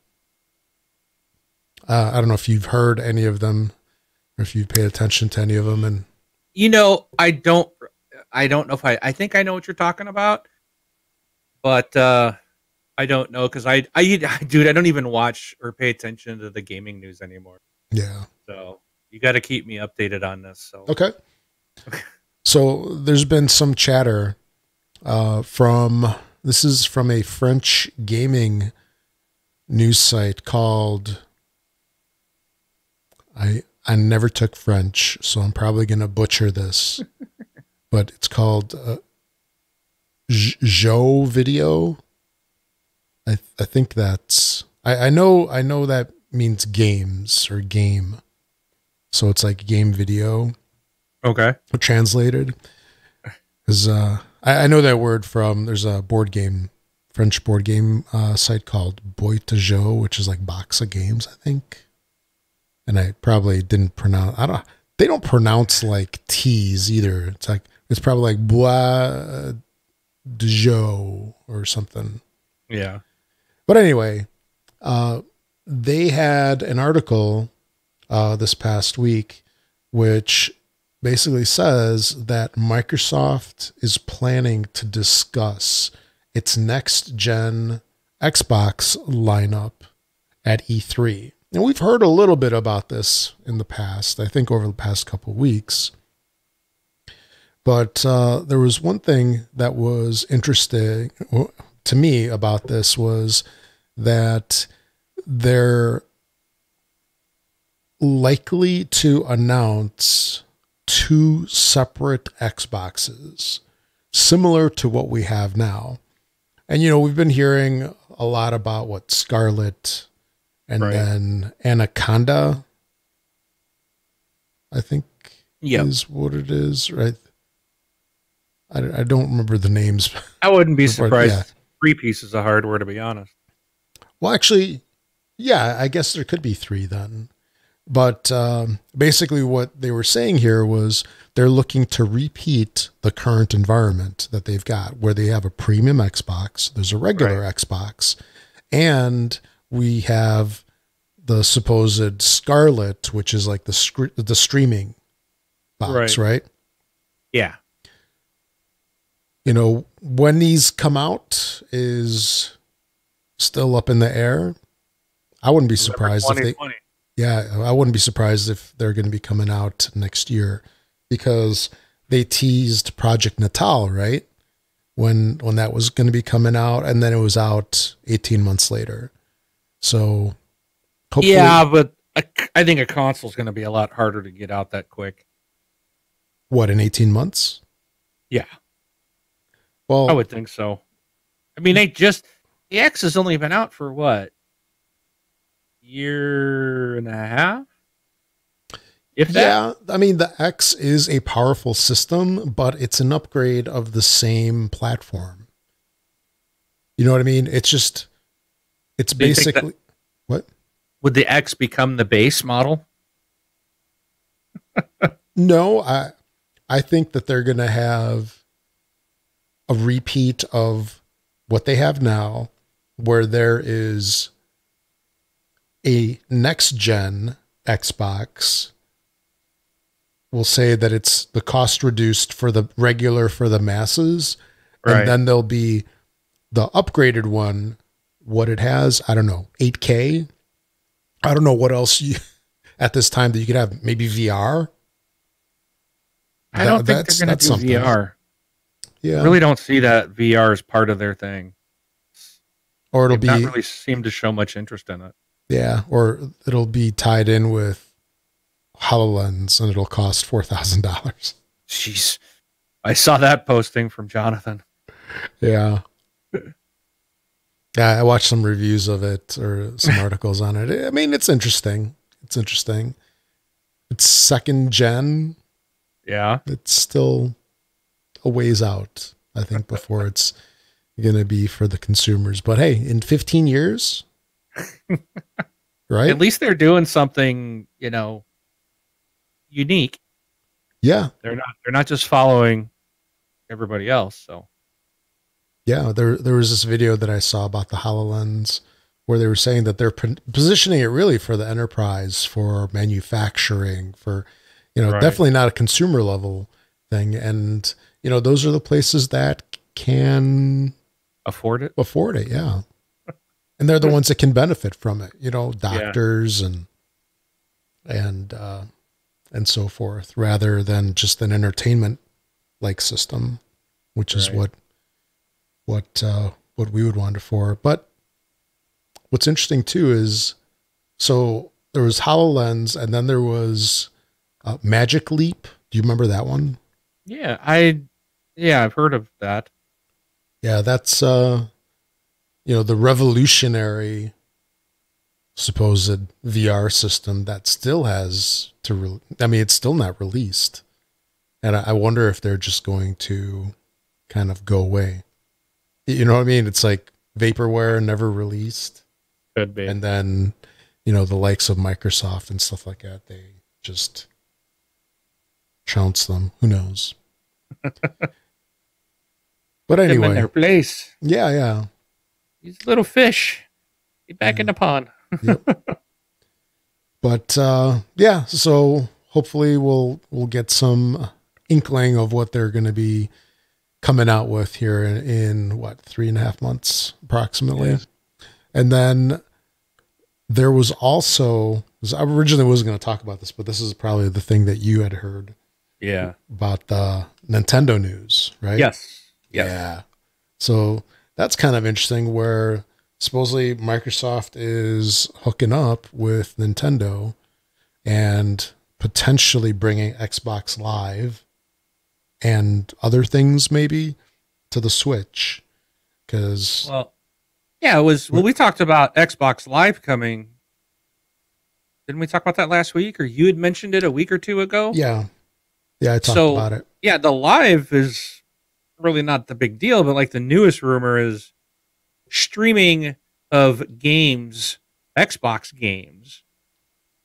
I don't know if you've heard any of them, or if you've paid attention to any of them. And I don't know if I think I know what you're talking about, but I don't know, because I don't even watch or pay attention to the gaming news anymore. Yeah. So you got to keep me updated on this. So okay. So there's been some chatter this is from a French gaming news site called, I never took French, so I'm probably going to butcher this, but it's called Joe Video. I think that's, I know that means games or game. So it's like game video. Okay. Translated. Because I know that word from, there's a French board game site called Boîte de Jeu, which is like box of games, I think. And I probably didn't pronounce, they don't pronounce like T's either. It's probably like Bois de Jeu or something. Yeah. But anyway, they had an article this past week, which basically says that Microsoft is planning to discuss its next gen Xbox lineup at E3. And we've heard a little bit about this in the past, I think over the past couple of weeks. But there was one thing that was interesting to me about this was that they're likely to announce two separate Xboxes, similar to what we have now. And, we've been hearing a lot about what Scarlet and then Anaconda, I think is what it is, right? I don't remember the names. I wouldn't be surprised. Yeah. 3 pieces of hardware, to be honest. Well, actually, yeah, I guess there could be 3 then. But basically what they were saying here was they're looking to repeat the current environment that they've got, where they have a premium Xbox, there's a regular Xbox, and we have the supposed Scarlet, which is like the streaming box, right? Yeah. When these come out is still up in the air. I wouldn't be surprised if they... Yeah, I wouldn't be surprised if they're going to be coming out next year, because they teased Project Natal, right? When that was going to be coming out, and then it was out 18 months later. So hopefully... Yeah, but I think a console is going to be a lot harder to get out that quick. What, in 18 months? Yeah. Well, I would think so. I mean, the X has only been out for what? Year and a half? If that? Yeah, I mean, the X is a powerful system, but it's an upgrade of the same platform. You know what I mean? It's basically... What? Would the X become the base model? No, I think that they're going to have a repeat of what they have now, where there is a next gen Xbox. We'll say that it's the cost reduced for the masses. Right. And then there'll be the upgraded one. What it has, I don't know, 8K. I don't know what else at this time that you could have. Maybe VR. I don't think they're going to do something. VR. Yeah. I really don't see that VR as part of their thing. Or it'll not really seem to show much interest in it. Yeah, or it'll be tied in with HoloLens and it'll cost $4,000. Jeez. I saw that posting from Jonathan. Yeah. Yeah, I watched some reviews of it or some articles on it. I mean, it's interesting. It's 2nd gen. Yeah. It's still a ways out, I think, before it's going to be for the consumers. But hey, in 15 years, right? At least they're doing something, unique. Yeah. They're not just following everybody else. So yeah, there was this video that I saw about the HoloLens where they were saying that they're positioning it really for the enterprise, for manufacturing, for, definitely not a consumer level thing. And, those are the places that can afford it. Yeah. And they're the ones that can benefit from it, doctors and so forth, rather than just an entertainment like system, which is what we would want it for. But what's interesting too is, so there was HoloLens and then there was Magic Leap. Do you remember that one? Yeah, I've heard of that. Yeah, that's the revolutionary supposed VR system that still has to, it's still not released. And I wonder if they're just going to kind of go away. You know what I mean? It's like vaporware, never released. Could be. And then, the likes of Microsoft and stuff like that, they just trounce them. Who knows? But anyway. Them in their place. Yeah. These little fish. Get back in the pond. Yep. But so hopefully we'll get some inkling of what they're going to be coming out with here in what, 3.5 months approximately. Yeah. And then there was also, I originally wasn't going to talk about this, but this is probably the thing that you had heard. Yeah. about the Nintendo news, right? Yes. Yes. Yeah. So that's kind of interesting where supposedly Microsoft is hooking up with Nintendo and potentially bringing Xbox Live and other things maybe to the Switch. Because, Well, yeah, it was. Well, we talked about Xbox Live coming. Didn't we talk about that last week? Or you had mentioned it a week or two ago? yeah, I talked So, about it. yeah, the Live is really not the big deal, but like the newest rumor is streaming of games, Xbox games,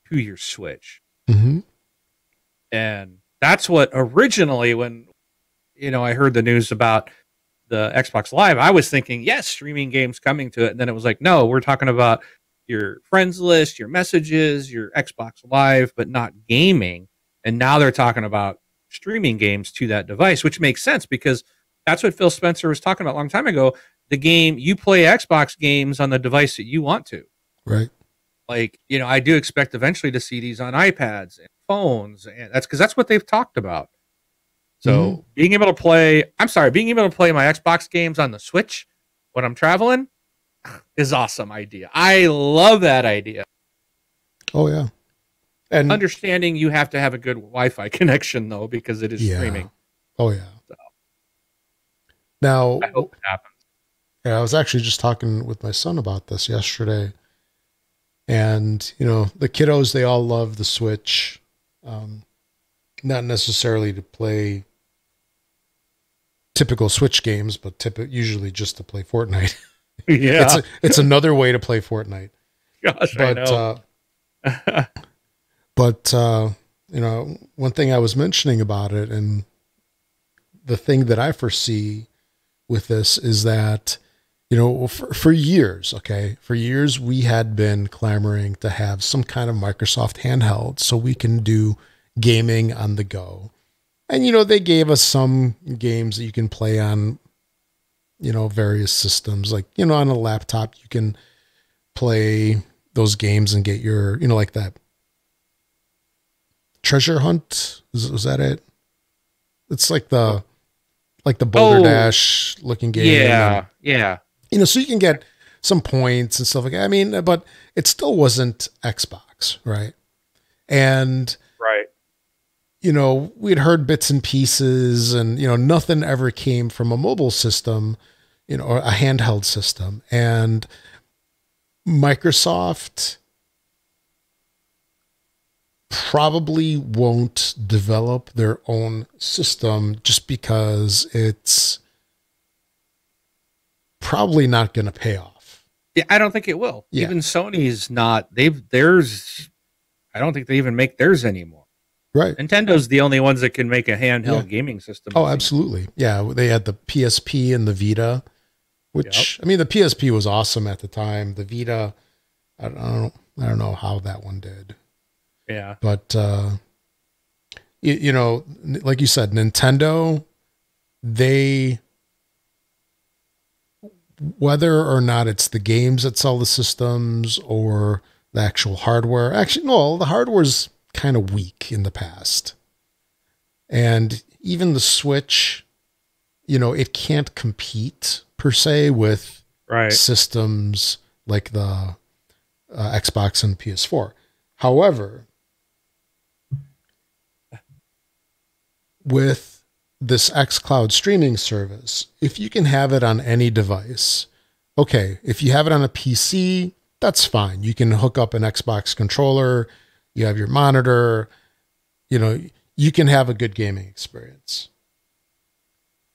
to your Switch. Mm-hmm. And that's what originally, when I heard the news about the Xbox Live, I was thinking, yes, streaming games coming to it. And then it was like, no, we're talking about your friends list, your messages, your Xbox Live, but not gaming. And now they're talking about streaming games to that device, which makes sense because that's what Phil Spencer was talking about a long time ago. The game, you play Xbox games on the device that you want to. Right. Like, I do expect eventually to see these on iPads and phones. And that's because that's what they've talked about. So being able to play my Xbox games on the Switch when I'm traveling is awesome idea. I love that idea. Oh, yeah. And understanding you have to have a good Wi-Fi connection though, because it is streaming. Oh yeah. So, now I hope it happens. Yeah, I was actually just talking with my son about this yesterday. And, the kiddos, they all love the Switch. Not necessarily to play typical Switch games, but usually just to play Fortnite. Yeah. It's another way to play Fortnite. Gosh, I know. But one thing I was mentioning about it, and the thing that I foresee with this is that, for years, we had been clamoring to have some kind of Microsoft handheld so we can do gaming on the go. And, they gave us some games that you can play on, various systems. Like, on a laptop, you can play those games and get your, like that Treasure Hunt. Was that it? It's like the Boulder Dash looking game. Yeah. Yeah. So you can get some points and stuff like that. I mean, but it still wasn't Xbox, right? And right. We'd heard bits and pieces and, nothing ever came from a mobile system, or a handheld system. And Microsoft probably won't develop their own system just because it's probably not going to pay off. Yeah, I don't think it will. Yeah. Even Sony's not. I don't think they even make theirs anymore. Right. Nintendo's the only ones that can make a handheld gaming system. Oh, absolutely. Yeah, they had the PSP and the Vita, which I mean, the PSP was awesome at the time. The Vita, I don't know how that one did. Yeah. But like you said, Nintendo, whether or not it's the games that sell the systems or the actual hardware. Actually, no, the hardware's kind of weak in the past. And even the Switch, it can't compete per se with systems like the Xbox and the PS4. However, with this xCloud streaming service, if you can have it on any device, okay, if you have it on a PC, that's fine. You can hook up an Xbox controller, you have your monitor, you can have a good gaming experience.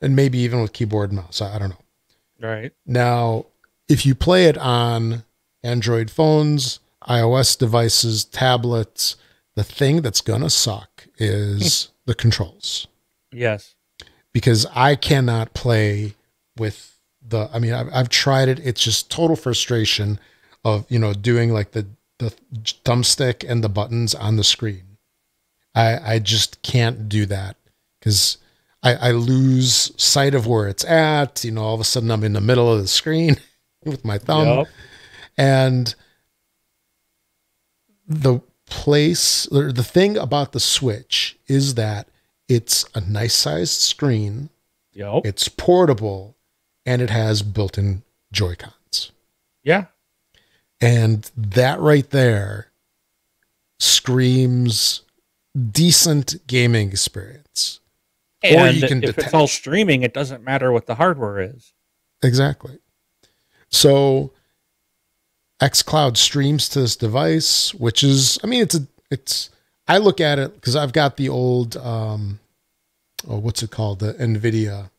And maybe even with keyboard and mouse, I don't know. Right. Now, if you play it on Android phones, iOS devices, tablets, the thing that's going to suck is the controls. Yes. Because I cannot play with I've tried it. It's just total frustration of, doing like the thumbstick and the buttons on the screen. I just can't do that because I lose sight of where it's at. All of a sudden I'm in the middle of the screen with my thumb. Yep. And the thing about the Switch is that It's a nice sized screen. Yo. It's portable, and it has built-in Joy-Cons. Yeah. And that right there screams decent gaming experience. And or you can if it's all streaming, it doesn't matter what the hardware is. Exactly. So xCloud streams to this device, which is, I mean, I look at it because I've got the old, what's it called? The NVIDIA.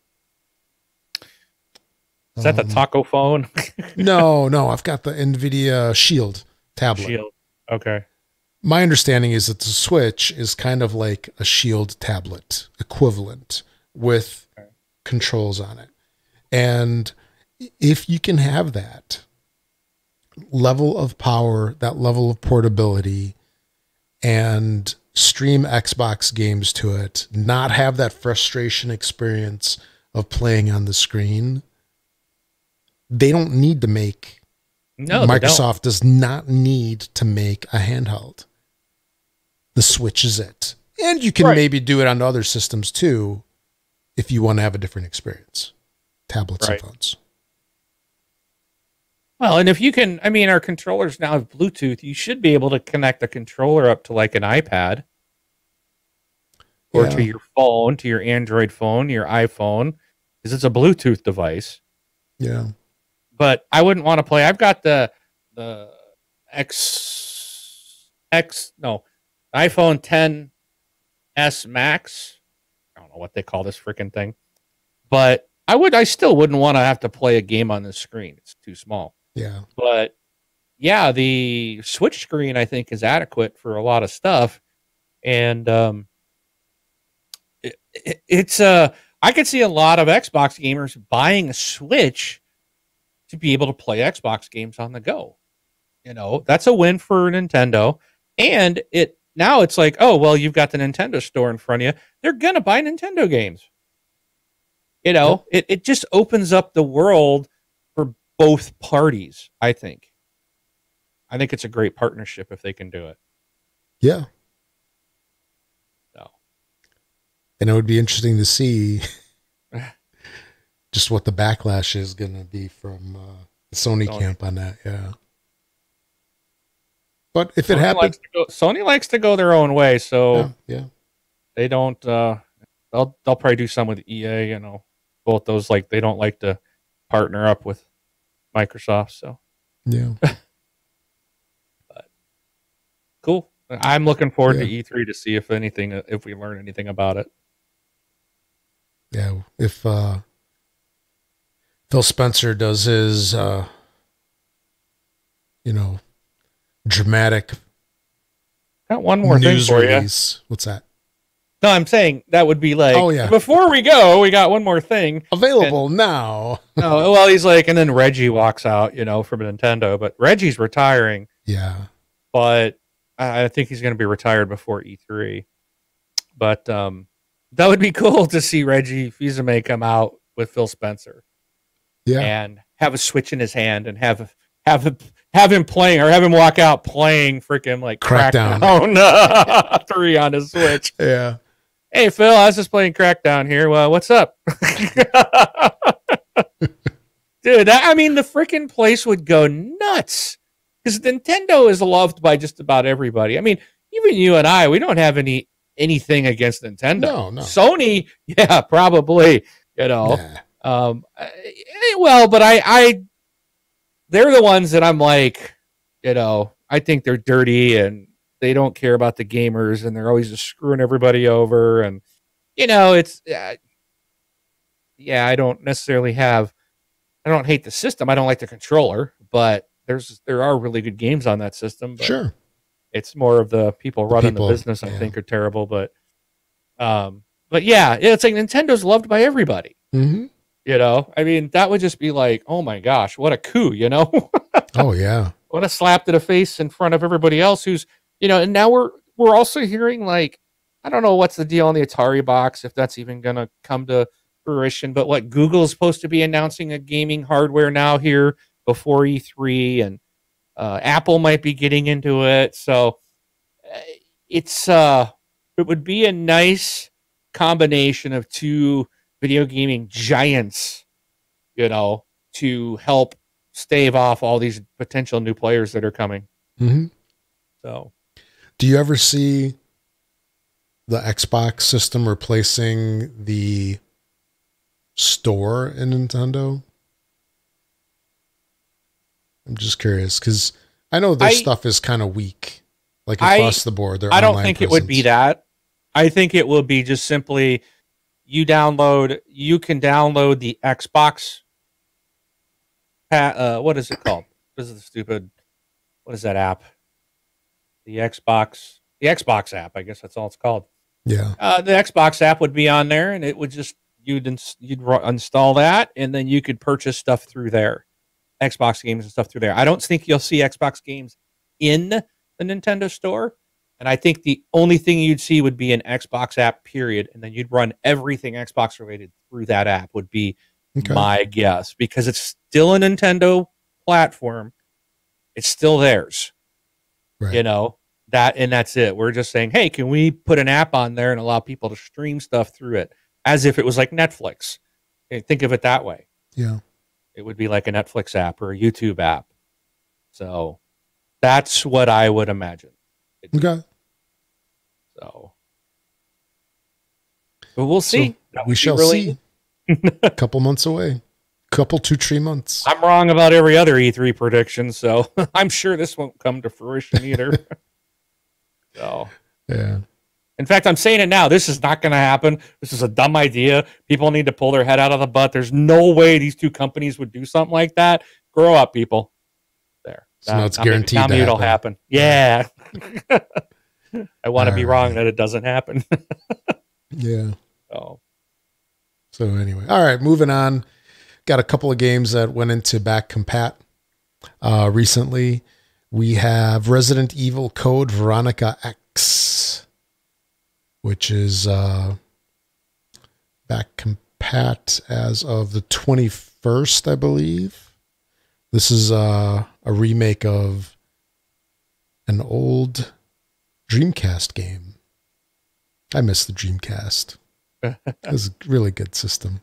Is that the taco phone? No, I've got the NVIDIA Shield tablet. Shield. Okay. My understanding is that the Switch is kind of like a Shield tablet equivalent with controls on it. And if you can have that level of power, that level of portability, and stream Xbox games to it, not have that frustration experience of playing on the screen, they don't need to make, Microsoft does not need to make a handheld. The Switch is it. And you can maybe do it on other systems too, if you want to have a different experience. Tablets and phones. Well, and if you can, I mean, our controllers now have Bluetooth. You should be able to connect the controller up to like an iPad or to your phone, to your Android phone, your iPhone, because it's a Bluetooth device. Yeah. But I wouldn't want to play. I've got the iPhone 10s Max. I don't know what they call this freaking thing, but I still wouldn't want to have to play a game on the screen. It's too small. Yeah. But yeah, the Switch screen I think is adequate for a lot of stuff, and it's I could see a lot of Xbox gamers buying a Switch to be able to play Xbox games on the go. You know, that's a win for Nintendo, and now it's like, oh well, you've got the Nintendo store in front of you. They're gonna buy Nintendo games. You know, it just opens up the world for both parties, I think. I think it's a great partnership if they can do it. Yeah. So. And it would be interesting to see just what the backlash is going to be from the Sony camp on that. Yeah. But if it happens... Sony likes to go their own way, so yeah. They don't... they'll probably do some with EA, you know. Both those, like, they don't like to partner up with Microsoft, so. Yeah. But cool. I'm looking forward to E3 to see if we learn anything about it. Yeah, if Phil Spencer does his, dramatic got one more news thing for release. What's that? No, I'm saying that would be like, oh, yeah. Before we go, we got one more thing. Available now. No, well, he's like, and then Reggie walks out, from Nintendo, but Reggie's retiring. Yeah. But I think he's going to be retired before E3. But that would be cool to see Reggie Fils-Aimé come out with Phil Spencer. Yeah. And have a Switch in his hand and have him playing, or have him walk out playing freaking like Crackdown 3 on his Switch. Yeah. Hey, Phil, I was just playing Crackdown here. Well, what's up? Dude, the freaking place would go nuts. Because Nintendo is loved by just about everybody. I mean, even you and I, we don't have anything against Nintendo. No. Sony, yeah, probably, Yeah. Well, but they're the ones that I'm like, I think they're dirty and they don't care about the gamers and they're always just screwing everybody over. And, it's, I don't necessarily I don't hate the system. I don't like the controller, but there are really good games on that system. But sure. It's more of the people running the business, I think, are terrible. But yeah, it's like Nintendo's loved by everybody. Mm-hmm. That would just be like, oh my gosh, what a coup, Oh yeah. What a slap to the face in front of everybody else who's, and now we're also hearing like, I don't know what's the deal on the Atari box, if that's even going to come to fruition, but what Google's supposed to be announcing a gaming hardware now here before E3, and Apple might be getting into it. So it would be a nice combination of two video gaming giants, to help stave off all these potential new players that are coming. Mm-hmm. So, do you ever see the Xbox system replacing the store in Nintendo? I'm just curious because I know their stuff is kind of weak, like across the board. I don't think it would be that. I think it will be just simply you can download the Xbox. What is it called? What is that app? The Xbox app. I guess that's all it's called. Yeah. The Xbox app would be on there, and it would just you'd install that, and then you could purchase stuff through there, Xbox games and stuff through there. I don't think you'll see Xbox games in the Nintendo store, and I think the only thing you'd see would be an Xbox app, period, and then you'd run everything Xbox related through that app. Would be my guess, because it's still a Nintendo platform. It's still theirs. Right. That's it. We're just saying, hey, can we put an app on there and allow people to stream stuff through it as if it was like Netflix? Think of it that way. Yeah. It would be like a Netflix app or a YouTube app. So that's what I would imagine. Okay. So, but we'll see. So we shall see. A couple months away. 2-3 months. I'm wrong about every other E3 prediction, so I'm sure this won't come to fruition either. So, yeah. In fact, I'm saying it now. This is not going to happen. This is a dumb idea. People need to pull their head out of the butt. There's no way these two companies would do something like that. Grow up, people. There. So now it's guaranteed that it'll happen. Yeah. I want to be wrong that it doesn't happen. Yeah. So anyway. All right, moving on. Got a couple of games that went into back compat recently. We have Resident Evil Code Veronica X, which is back compat as of the 21st, I believe. This is a remake of an old Dreamcast game. I miss the Dreamcast. It was a really good system.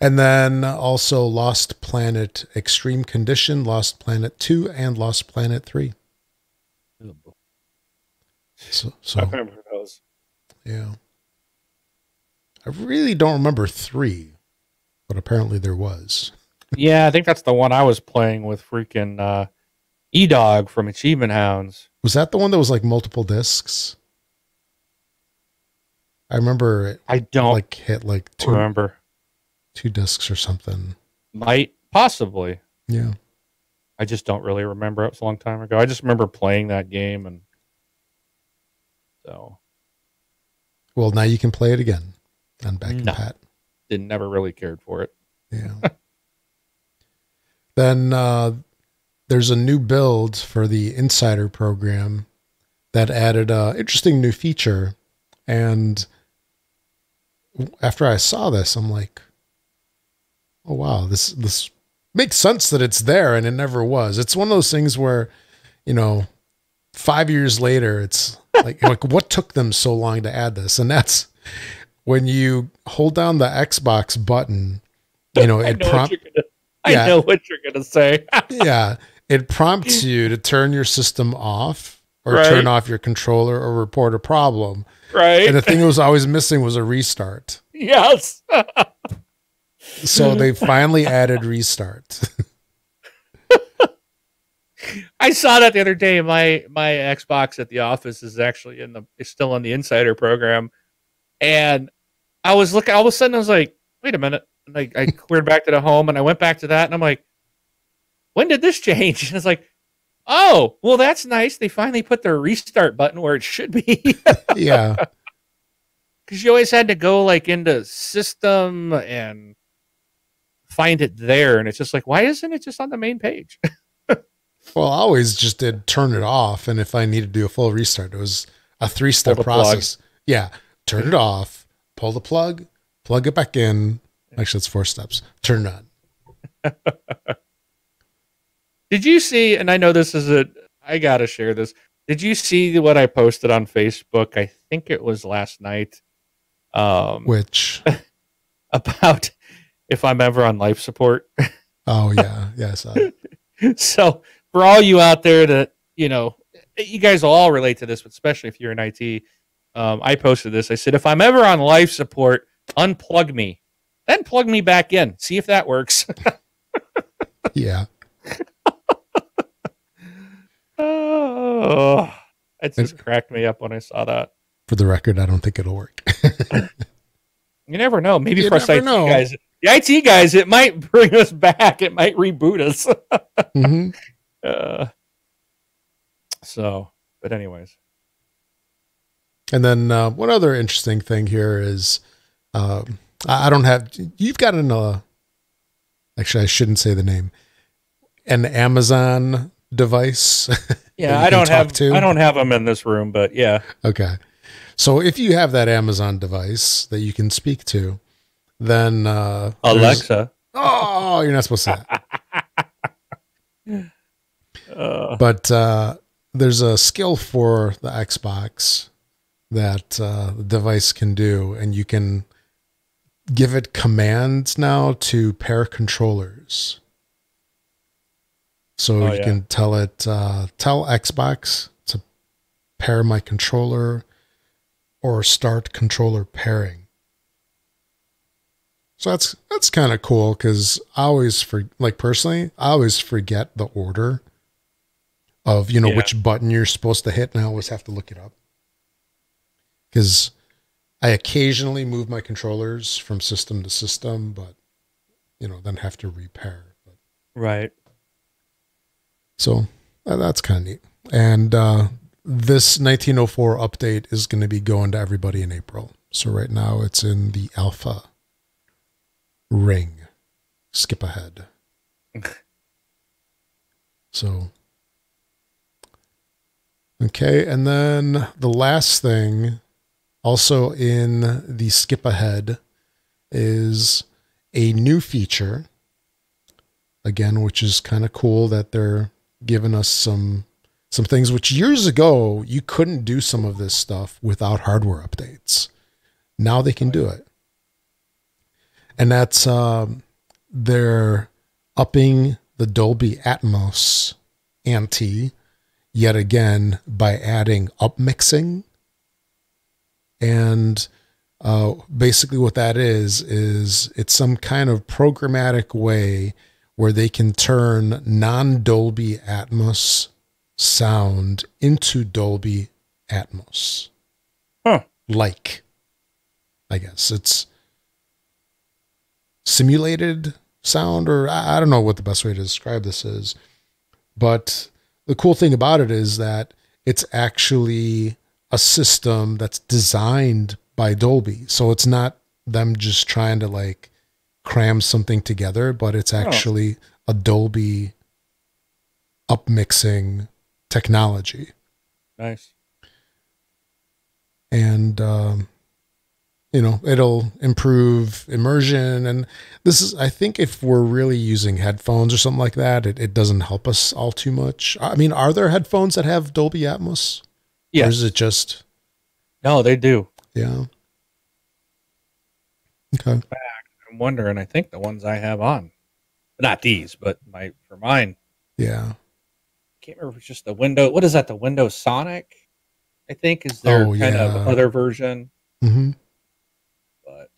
And then also Lost Planet Extreme Condition, Lost Planet 2, and Lost Planet 3. So I remember those. Yeah. I really don't remember 3, but apparently there was. Yeah, I think that's the one I was playing with freaking E-Dog from Achievement Hounds. Was that the one that was like multiple discs? I remember it. I don't hit like two discs or something. Might possibly. Yeah. I just don't really remember. It was a long time ago. I just remember playing that game, and so. Well, now you can play it again on back compat. Never really cared for it. Yeah. Then there's a new build for the Insider program that added an interesting new feature. And after I saw this, I'm like, oh, wow, this makes sense that it's there, and it never was. It's one of those things where, 5 years later, it's like what took them so long to add this? And that's when you hold down the Xbox button, I know what you're gonna say. Yeah, it prompts you to turn your system off or turn off your controller or report a problem. Right. And the thing that was always missing was a restart. Yes. So they finally added restart. I saw that the other day. My Xbox at the office is actually is still on the Insider program, and I was looking. All of a sudden, I was like, "Wait a minute!" And I cleared back to the home, and I went back to that, and I'm like, "When did this change?" And it's like, "Oh, well, that's nice. They finally put the restart button where it should be." Yeah, because you always had to go into system and find it there, and it's just like, why isn't it just on the main page? Well, I always just did turn it off, and if I needed to do a full restart, it was a 3-step process. Yeah, turn it off, pull the plug it back in. Actually, it's 4 steps. Turn it on. Did you see, and I know this is I got to share this. Did you see what I posted on Facebook? I think it was last night. Which about if I'm ever on life support. oh yeah, yes. So for all you out there that you guys will all relate to this, but especially if you're in IT, I posted this. I said, if I'm ever on life support, unplug me, then plug me back in. See if that works. Yeah. Oh, it just cracked me up when I saw that. For the record, I don't think it'll work. You never know. Maybe You for us never IT know. guys, the IT guys, it might bring us back. It might reboot us. Mm-hmm. But anyways. And then one other interesting thing here is I don't have, you've got actually I shouldn't say the name, an Amazon device. Yeah, I don't have them in this room, but yeah. Okay. So if you have that Amazon device that you can speak to, then Alexa. Oh, you're not supposed to say that. But there's a skill for the Xbox that the device can do, and you can give it commands now to pair controllers. So you can tell it, tell Xbox to pair my controller or start controller pairing. So that's kind of cool because I always personally, I always forget the order of, which button you're supposed to hit, and I always have to look it up. Because I occasionally move my controllers from system to system, but, then have to repair. Right. So that's kind of neat. And this 1904 update is going to be going to everybody in April. So right now it's in the alpha ring. Skip ahead. So, okay. And then the last thing also in the skip ahead is a new feature, again, which is kind of cool that they're giving us some things which years ago you couldn't do some of this stuff without hardware updates. Now they can do it. And that's they're upping the Dolby Atmos ante yet again by adding upmixing. And basically what that is it's some kind of programmatic way where they can turn non-Dolby Atmos sound into Dolby Atmos. Huh. I guess it's simulated sound, or I don't know what the best way to describe this is. But the cool thing about it is that it's actually a system that's designed by Dolby. So it's not them just trying to cram something together, but it's actually a Dolby upmixing technology. Nice. And, it'll improve immersion. And this is, I think if we're really using headphones or something like that, it doesn't help us all too much. I mean, are there headphones that have Dolby Atmos? Yeah. Or is it just? No, they do. Yeah. Okay. In fact, I'm wondering, I think the ones I have on, not these, but for mine. Yeah. I can't remember if it's just the window. What is that? The Windows Sonic, I think, is their kind of other version. Mm-hmm. But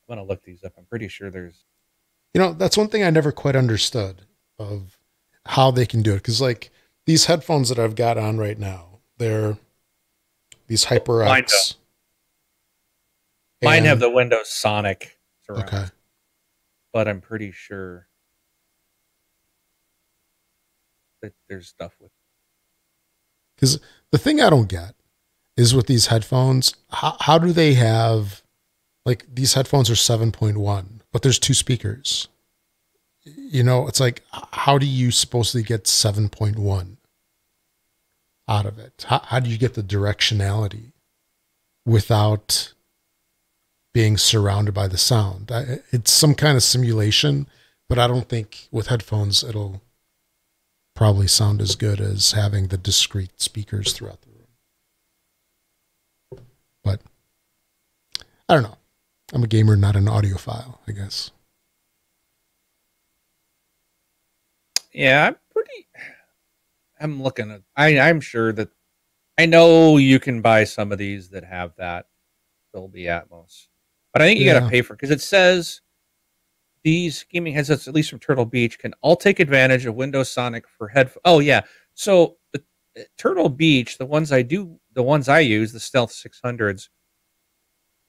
I'm going to look these up. I'm pretty sure there's. That's one thing I never quite understood of how they can do it. Because these headphones that I've got on right now, they're these HyperX. Mine have the Windows Sonic surround. Okay. But I'm pretty sure that there's stuff with. Because the thing I don't get is with these headphones, how do they have, these headphones are 7.1, but there's 2 speakers. It's how do you supposedly get 7.1 out of it? How do you get the directionality without being surrounded by the sound? It's some kind of simulation, but I don't think with headphones it'll probably sound as good as having the discrete speakers throughout the room. I don't know. I'm a gamer, not an audiophile, I guess. Yeah, I'm looking at. I'm sure that I know you can buy some of these that have that Dolby Atmos, but I think you got to Yeah. pay for it because it says these gaming headsets, at least from Turtle Beach, can all take advantage of Windows Sonic for headphones. Oh yeah, so the Turtle Beach, the ones I use, the Stealth 600s,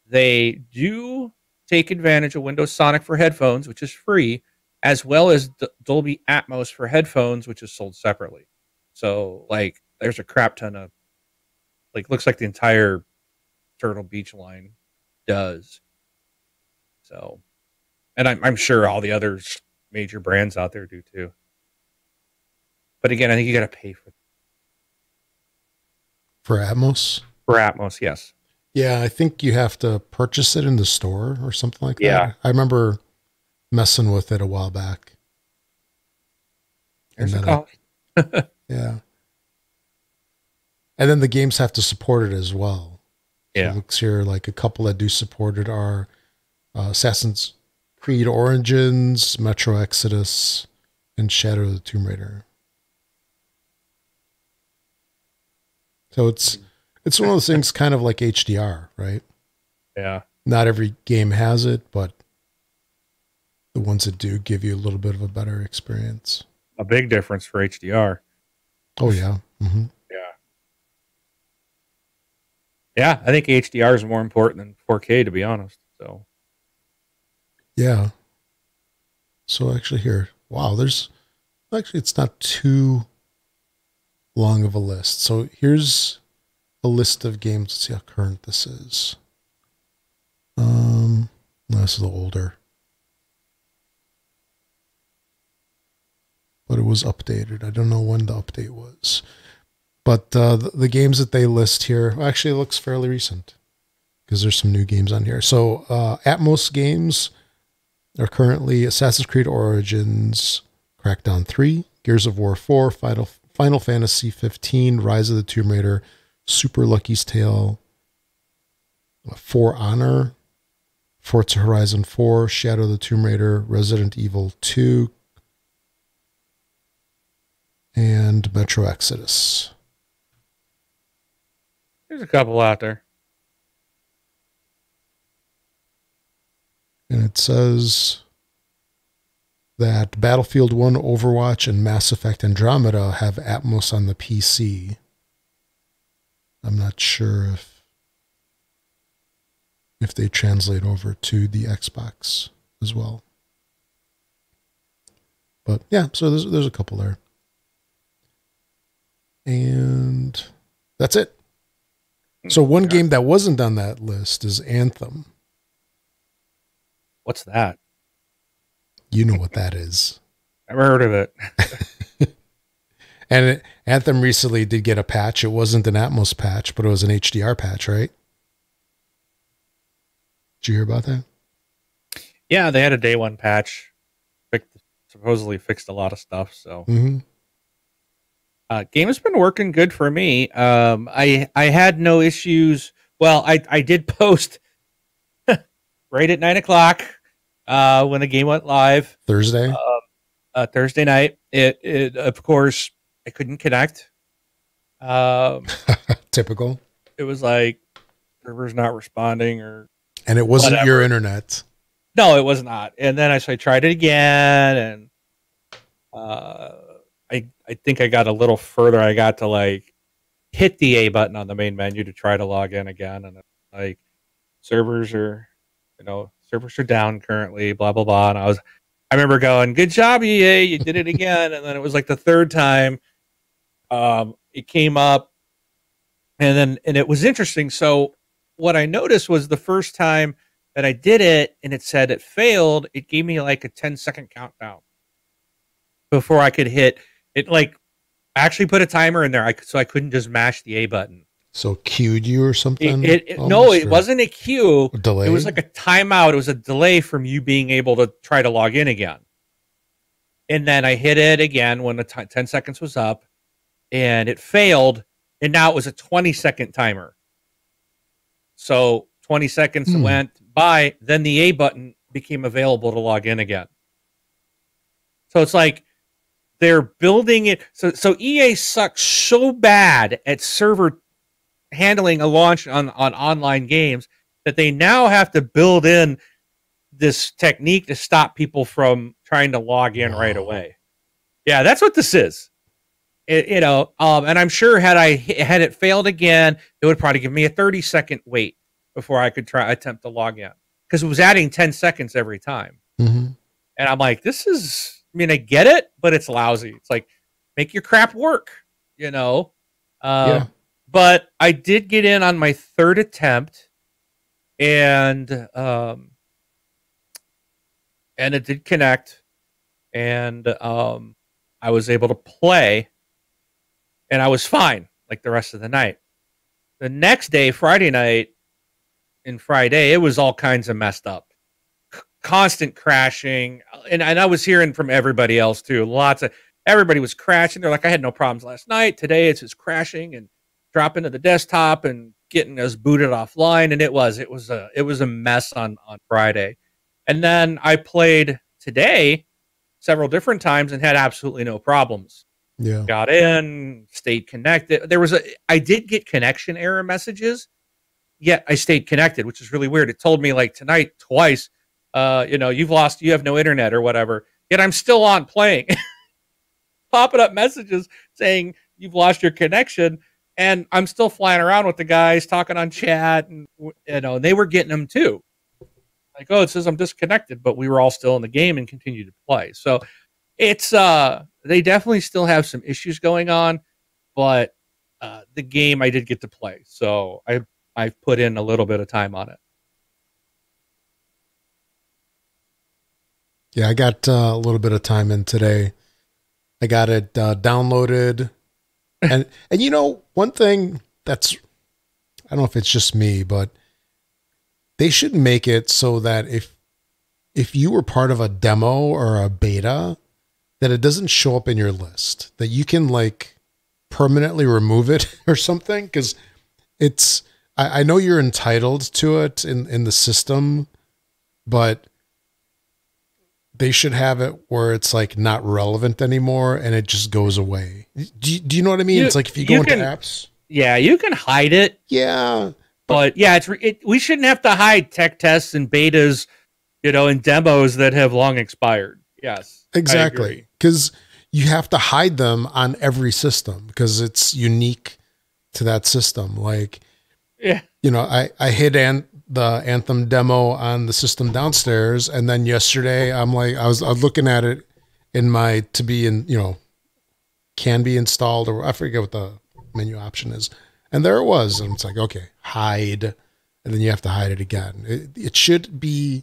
they do take advantage of Windows Sonic for headphones, which is free, as well as Dolby Atmos for headphones, which is sold separately. So like, there's a crap ton of like, looks like the entire Turtle Beach line does. So, and I'm sure all the other major brands out there do too. But again, I think you got to pay For Atmos? for Atmos. Yes. Yeah, I think you have to purchase it in the store or something like that. Yeah. I remember messing with it a while back. There's a cost. Yeah. And then the games have to support it as well. So Yeah. it looks here like a couple that do support it are Assassin's Creed Origins, Metro Exodus, and Shadow of the Tomb Raider. So it's one of those things kind of like HDR, right? Yeah. Not every game has it, but the ones that do give you a little bit of a better experience. A big difference for HDR. Oh, yeah. Mm-hmm. Yeah. Yeah, I think HDR is more important than 4K, to be honest. So, Yeah. So actually here, wow, it's not too long of a list. So here's a list of games. Let's see how current this is. This is older. But it was updated. I don't know when the update was. But the games that they list here, actually it looks fairly recent because there's some new games on here. So Atmos games are currently Assassin's Creed Origins, Crackdown 3, Gears of War 4, Final Fantasy 15, Rise of the Tomb Raider, Super Lucky's Tale, For Honor, Forza Horizon 4, Shadow of the Tomb Raider, Resident Evil 2, and Metro Exodus. there's a couple out there. And it says that Battlefield 1, Overwatch, and Mass Effect Andromeda have Atmos on the PC. I'm not sure if they translate over to the Xbox as well. But yeah, so there's a couple there. And that's it. So one game that wasn't on that list is Anthem. What's that? You know what that is. Never heard of it. And Anthem recently did get a patch. It wasn't an Atmos patch, but it was an HDR patch, right? Did you hear about that? Yeah, they had a day one patch. Supposedly fixed a lot of stuff. So, game has been working good for me. I had no issues. Well, I did post right at 9:00 when the game went live Thursday night. It of course I couldn't connect. Typical. It was like server's not responding, and it wasn't whatever. Your internet. No, it was not. And then I tried it again, and I think I got a little further. I got to like hit the A button on the main menu to try to log in again, and like servers are down currently, blah blah blah. And I remember going, "Good job, EA, you did it again." And then it was like the third time it came up, and it was interesting. So what I noticed was the first time that I did it and it said it failed, it gave me like a 10-second countdown before I could hit it. Like, I actually put a timer in there so I couldn't just mash the A button. So cued you or something? No, it wasn't a cue. A delay? It was like a timeout. It was a delay from you being able to try to log in again. And then I hit it again when the 10 seconds was up, and it failed. And now it was a 20-second timer. So 20 seconds went by, then the A button became available to log in again. So it's like they're building it. So EA sucks so bad at server handling a launch on online games that they now have to build in this technique to stop people from trying to log in right away. Yeah, that's what this is. And I'm sure had it failed again, it would probably give me a 30-second wait before I could attempt to log in, because it was adding 10 seconds every time. Mm-hmm. And I'm like, I get it, but it's lousy. It's like, make your crap work, Yeah. But I did get in on my third attempt, and it did connect, and I was able to play, and I was fine like the rest of the night. The next day, Friday night, it was all kinds of messed up. Constant crashing, and I was hearing from everybody else too. Everybody was crashing. They're like, I had no problems last night. Today it's just crashing and dropping to the desktop and getting us booted offline. And it was a mess on Friday. And then I played today several different times and had absolutely no problems. Yeah. Got in, stayed connected. I did get connection error messages, yet I stayed connected, which is really weird. It told me like tonight twice, you have no internet or whatever, yet I'm still on playing. Popping up messages saying you've lost your connection, and I'm still flying around with the guys talking on chat, and they were getting them too. Like, oh, it says I'm disconnected, but we were all still in the game and continued to play. So it's they definitely still have some issues going on, but the game I did get to play, so I've put in a little bit of time on it. Yeah, I got a little bit of time in today. I got it downloaded, and one thing that's, I don't know if it's just me, but they should make it so that if you were part of a demo or a beta, that it doesn't show up in your list, that you can like permanently remove it or something. Cause I know you're entitled to it in the system, but they should have it where it's like not relevant anymore and it just goes away. Do you know what I mean? It's like if you go into apps. Yeah, you can hide it. Yeah. But yeah, we shouldn't have to hide tech tests and betas, and demos that have long expired. Yes, exactly. Because you have to hide them on every system because it's unique to that system. Like, yeah, I hid the Anthem demo on the system downstairs, and then yesterday I'm like, I was looking at it in my to be in, can be installed, or I forget what the menu option is. And there it was. And it's like, okay, hide. And then you have to hide it again. It should be,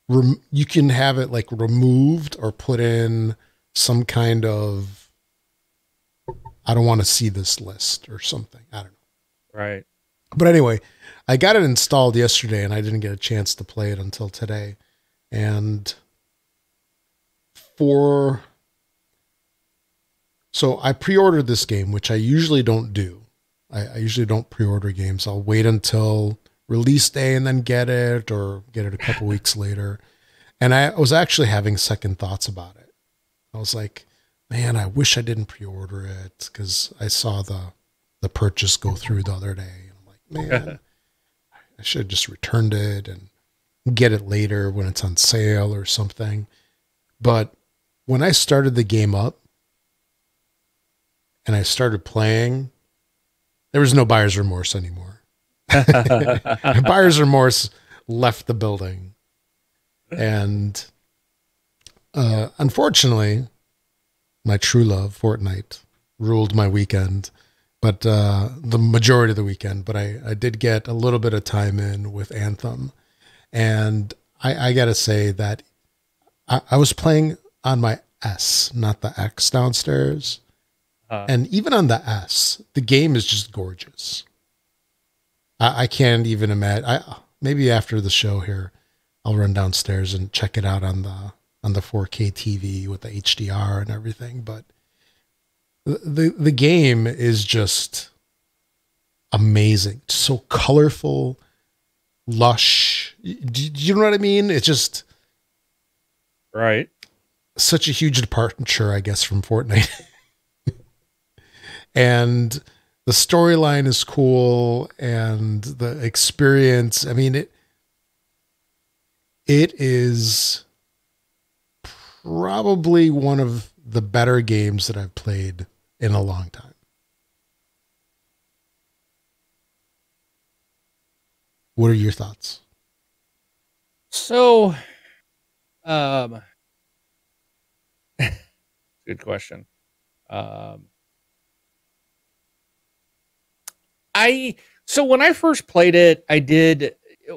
you can have it like removed or put in some kind of, I don't want to see this list or something. I don't know. Right. But anyway, I got it installed yesterday and I didn't get a chance to play it until today. And so I pre-ordered this game, which I usually don't do. I usually don't pre-order games. I'll wait until release day and then get it, or get it a couple weeks later. And I was actually having second thoughts about it. I was like, man, I wish I didn't pre-order it, because I saw the purchase go through the other day. And I'm like, man, I should have just returned it and get it later when it's on sale or something. But when I started the game up and I started playing, there was no buyer's remorse anymore. Buyer's remorse left the building. And unfortunately, my true love, Fortnite, ruled my weekend, but the majority of the weekend. But I did get a little bit of time in with Anthem. And I got to say that I was playing on my S, not the X downstairs. And even on the S, the game is just gorgeous. I can't even imagine. Maybe after the show here, I'll run downstairs and check it out on the 4K TV with the HDR and everything. But the game is just amazing. So colorful. lush. Do you know what I mean? It's just Right. such a huge departure, I guess, from Fortnite. And the storyline is cool, and the experience. I mean, it is probably one of the better games that I've played in a long time. What are your thoughts? So, um, good question. Um, so when I first played it, I did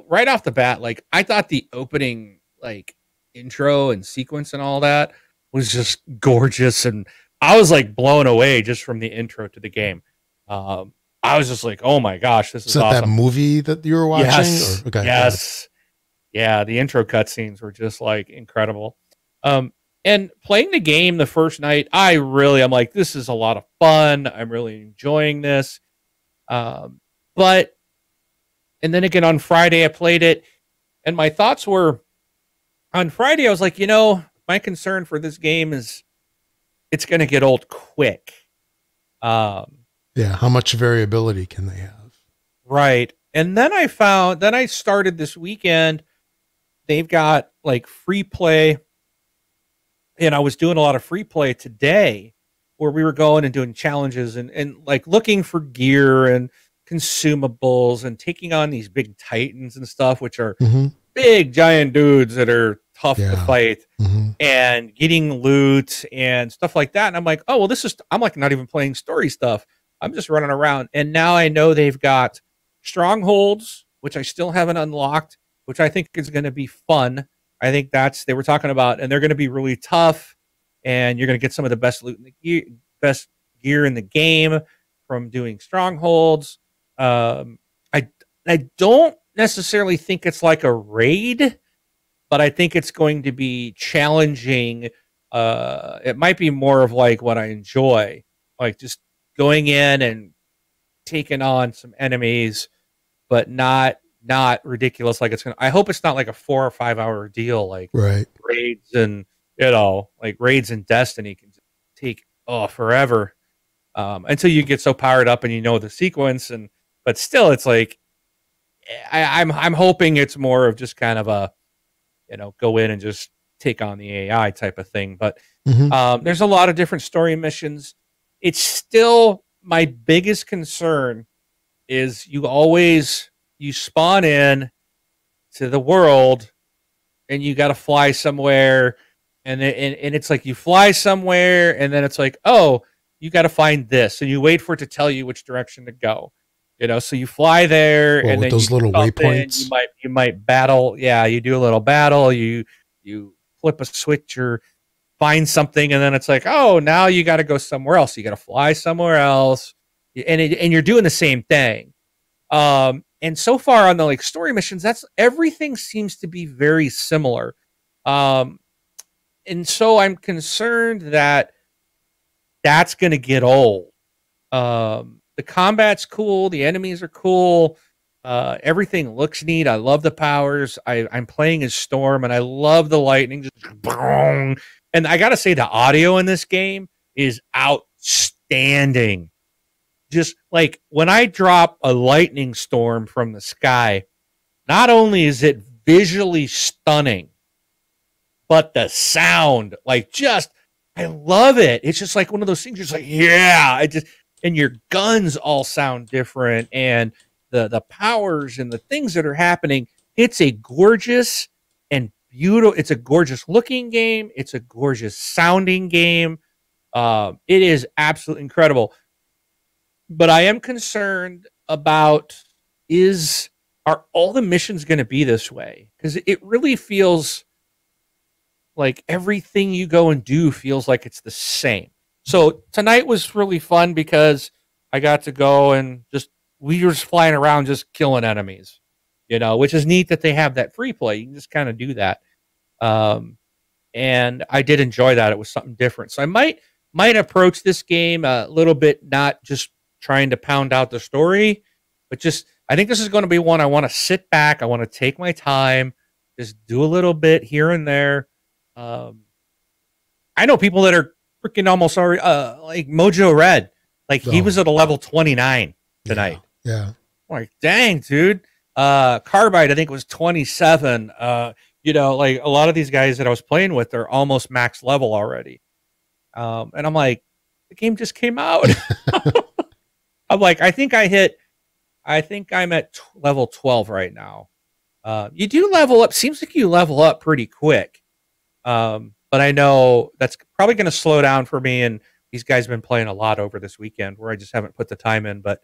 right off the bat, like I thought the opening like intro and sequence and all that was just gorgeous, and I was like blown away just from the intro to the game. Um, I was just like, oh my gosh, this Is is that that awesome. movie that you were watching? Yes, Or, okay, yes, yeah. The intro cutscenes were just like incredible. Um, and playing the game the first night, I'm like, this is a lot of fun. I'm really enjoying this. Um, but and then again on Friday I played it, and my thoughts were on Friday I was like, my concern for this game is it's going to get old quick. Um, yeah. How much variability can they have? right. And then I started this weekend. They've got like free play, and I was doing a lot of free play today where we were going and doing challenges and like looking for gear and consumables and taking on these big titans and stuff, which are Mm-hmm. big giant dudes that are tough to Yeah. fight, Mm-hmm. and getting loot and stuff like that. And I'm like, oh, well, I'm like not even playing story stuff. I'm just running around. And now I know they've got strongholds, which I still haven't unlocked, which I think is going to be fun. I think they were talking about, and they're going to be really tough, and you're going to get some of the best loot in the best gear in the game from doing strongholds. Um, I I don't necessarily think it's like a raid, but I think it's going to be challenging. It might be more of like what I enjoy, like just going in and taking on some enemies, but not ridiculous. Like I hope it's not like a 4 or 5 hour deal, like Right. raids and like raids in Destiny can take forever, until you get so powered up and the sequence. But still, it's like I'm hoping it's more of just kind of a go in and just take on the AI type of thing. But Mm-hmm. there's a lot of different story missions. It's still my biggest concern is you spawn in to the world and you got to fly somewhere, and it's like you fly somewhere and then it's like, oh, you got to find this, and you wait for it to tell you which direction to go. So you fly there, Well, and with then those little waypoints. You might battle. Yeah, you do a little battle. You flip a switch or find something, and then it's like, oh, now you got to go somewhere else. You got to fly somewhere else, and you're doing the same thing. And so far on the like story missions, that's everything seems to be very similar. Um, and so I'm concerned that that's going to get old. The combat's cool, the enemies are cool, everything looks neat. I love the powers. I'm playing as Storm, and I love the lightning. Just boom. And I gotta say, the audio in this game is outstanding. Just like when I drop a lightning storm from the sky, not only is it visually stunning, but the sound, like just, I love it. It's just like one of those things. Just like, yeah, and your guns all sound different, and the powers and the things that are happening. It's a gorgeous and beautiful. It's a gorgeous looking game. It's a gorgeous sounding game. It is absolutely incredible. But I am concerned about are all the missions going to be this way? Because it really feels like everything you go and do feels like it's the same. So tonight was really fun because I got to go and we were just flying around just killing enemies, which is neat that they have that free play. You can just kind of do that. And I did enjoy that. It was something different. So I might approach this game a little bit, not just trying to pound out the story, but just I think this is going to be one I want to sit back. I want to take my time, just do a little bit here and there. I know people that are freaking almost already, like Mojo Red. Like he was at a level 29 tonight. Yeah. Like, dang, dude. Carbide, I think, was 27. Like a lot of these guys that I was playing with are almost max level already. And I'm like, the game just came out. I'm like, I think I'm at level 12 right now. You do level up. Seems like you level up pretty quick. But I know that's probably going to slow down for me. And these guys have been playing a lot over this weekend where I just haven't put the time in. But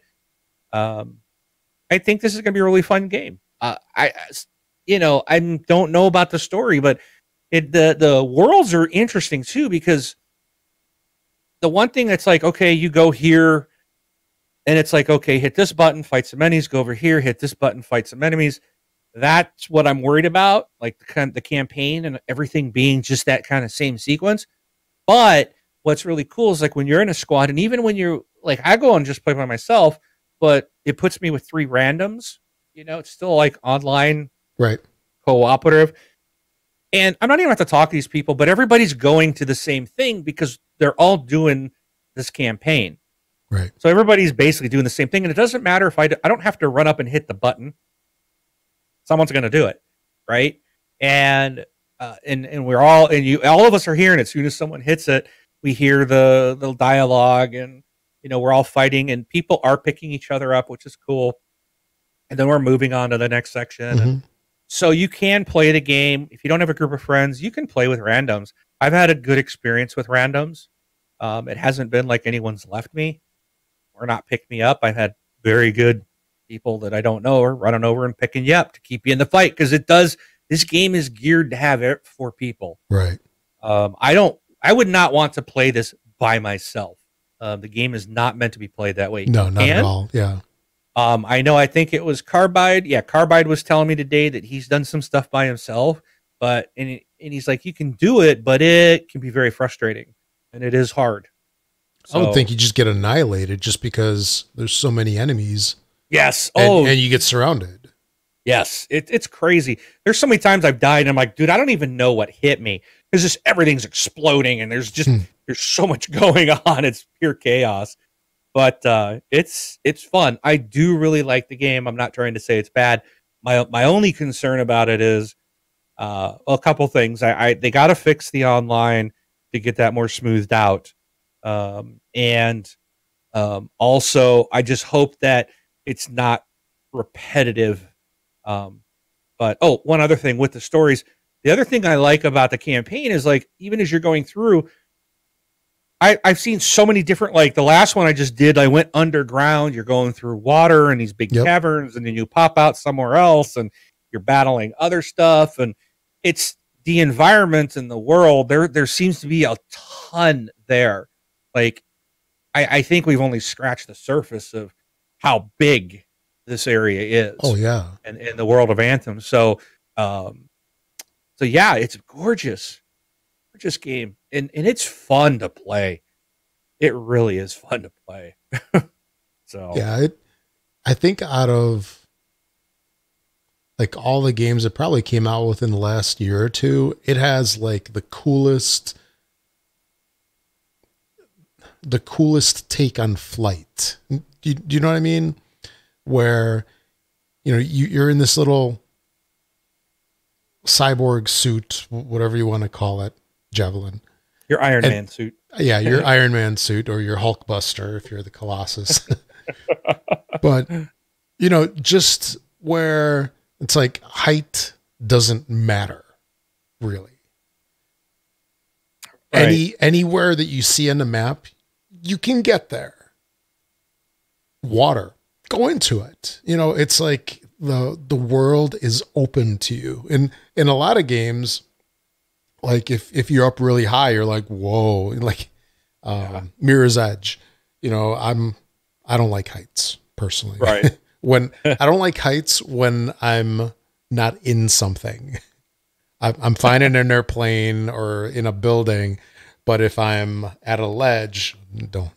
I think this is going to be a really fun game. I don't know about the story, but the worlds are interesting too, because the one thing that's like, okay, you go here and it's like, okay, hit this button, fight some enemies, go over here, hit this button, fight some enemies. That's what I'm worried about, like the campaign and everything being just that kind of same sequence. But what's really cool is like when you're in a squad, and even when you're like, I go and just play by myself, but it puts me with 3 randoms. It's still like online, right? Cooperative. And I'm not even have to talk to these people, but everybody's going to the same thing because they're all doing this campaign. Right. So everybody's basically doing the same thing. And it doesn't matter if I don't have to run up and hit the button. Someone's going to do it. Right. And we're all of us are hearing it. As soon as someone hits it, we hear the dialogue, and, we're all fighting, and people are picking each other up, which is cool. And then we're moving on to the next section. Mm-hmm. And so you can play the game. If you don't have a group of friends, you can play with randoms. I've had a good experience with randoms. It hasn't been like anyone's left me or not picked me up. I've had very good people that I don't know are running over and picking you up to keep you in the fight, because this game is geared to have it for people. Right. I would not want to play this by myself. The game is not meant to be played that way. No, not at all. Yeah. I think it was Carbide. Yeah, Carbide was telling me today that he's done some stuff by himself, and he's like, you can do it, but it can be very frustrating, and it is hard. So, I would think you just get annihilated just because there's so many enemies. Yes. And you get surrounded. Yes. It's crazy. There's so many times I've died and I'm like, dude, I don't even know what hit me. Because just everything's exploding and there's so much going on. It's pure chaos. But it's fun. I do really like the game. I'm not trying to say it's bad. My only concern about it is a couple things. They got to fix the online to get that more smoothed out. Also, I just hope that it's not repetitive. But one other thing with the stories, the other thing I like about the campaign is, like, even as you're going through, I've seen so many different, like the last one I just did, I went underground. You're going through water and these big caverns, and then you pop out somewhere else and you're battling other stuff. And it's the environment and the world. There seems to be a ton there. Like, I think we've only scratched the surface of how big this area is. Oh yeah. And in the world of Anthem. So yeah, it's gorgeous game. And it's fun to play. It really is fun to play. So yeah, I think out of like all the games that probably came out within the last year or two, it has like the coolest take on flight. Do you know what I mean? Where, you're in this little cyborg suit, whatever you want to call it, Javelin. Your Iron Man suit. Yeah, your Iron Man suit, or your Hulkbuster if you're the Colossus. But, just where it's like height doesn't matter, really. Right. Anywhere that you see on the map, you can get there. Water, go into it. It's like the world is open to you. And in a lot of games, like if you're up really high, you're like, whoa, like Mirror's Edge. I don't like heights personally. Right. I don't like heights when I'm not in something. I'm fine in an airplane or in a building, but if I'm at a ledge, no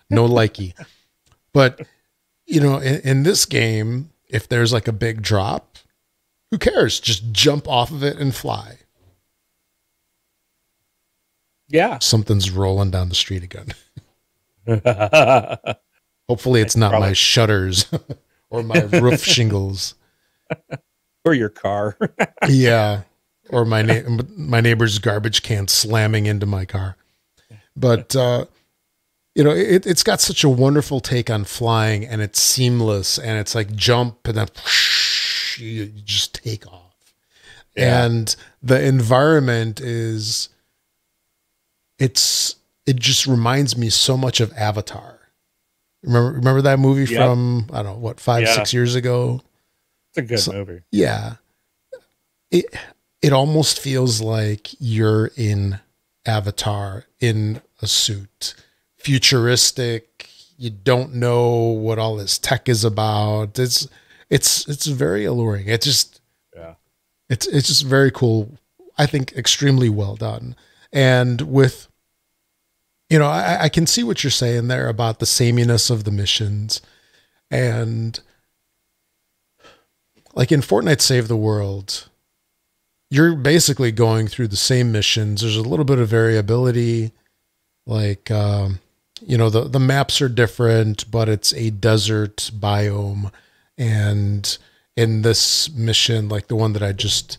likey. But in this game, if there's like a big drop, who cares? Just jump off of it and fly. Yeah. Something's rolling down the street again. Or Hopefully it's not my shutters or my roof shingles. your car. Yeah. Or my neighbor's garbage can slamming into my car. But, it's got such a wonderful take on flying, and it's seamless, and it's like jump and then whoosh, you just take off. Yeah. And the environment it just reminds me so much of Avatar. Remember that movie from, I don't know, 5-6 years ago? It's a good movie. Yeah. It almost feels like you're in Avatar in a suit. Futuristic. You don't know what all this tech is about. It's very alluring. It's just very cool. I think extremely well done. And with, I can see what you're saying there about the sameness of the missions. And like in Fortnite Save the World, you're basically going through the same missions. There's a little bit of variability. Like, the maps are different, but it's a desert biome. And in this mission, like the one that I just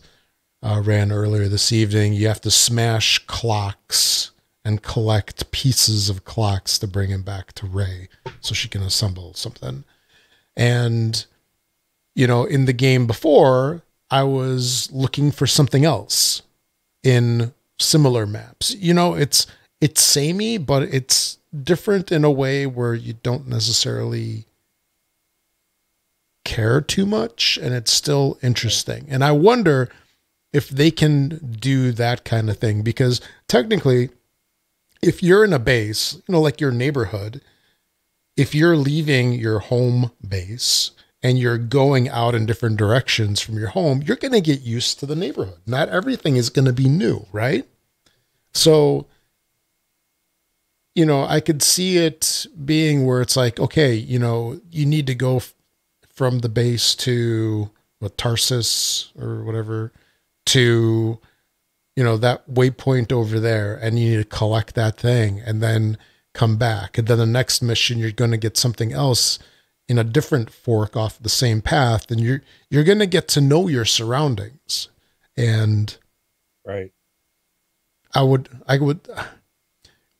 ran earlier this evening, you have to smash clocks and collect pieces of clocks to bring him back to Ray so she can assemble something. And, in the game before, I was looking for something else in similar maps. It's samey, but it's different in a way where you don't necessarily care too much, and it's still interesting. And I wonder if they can do that kind of thing, because technically, if you're in a base, like your neighborhood, if you're leaving your home base and you're going out in different directions from your home, you're going to get used to the neighborhood. Not everything is going to be new, right? So, I could see it being where it's like, okay, you need to go from the base to Tarsus or whatever to, that waypoint over there, and you need to collect that thing and then come back. And then the next mission, you're going to get something else in a different fork off the same path, and you're going to get to know your surroundings. And right. I would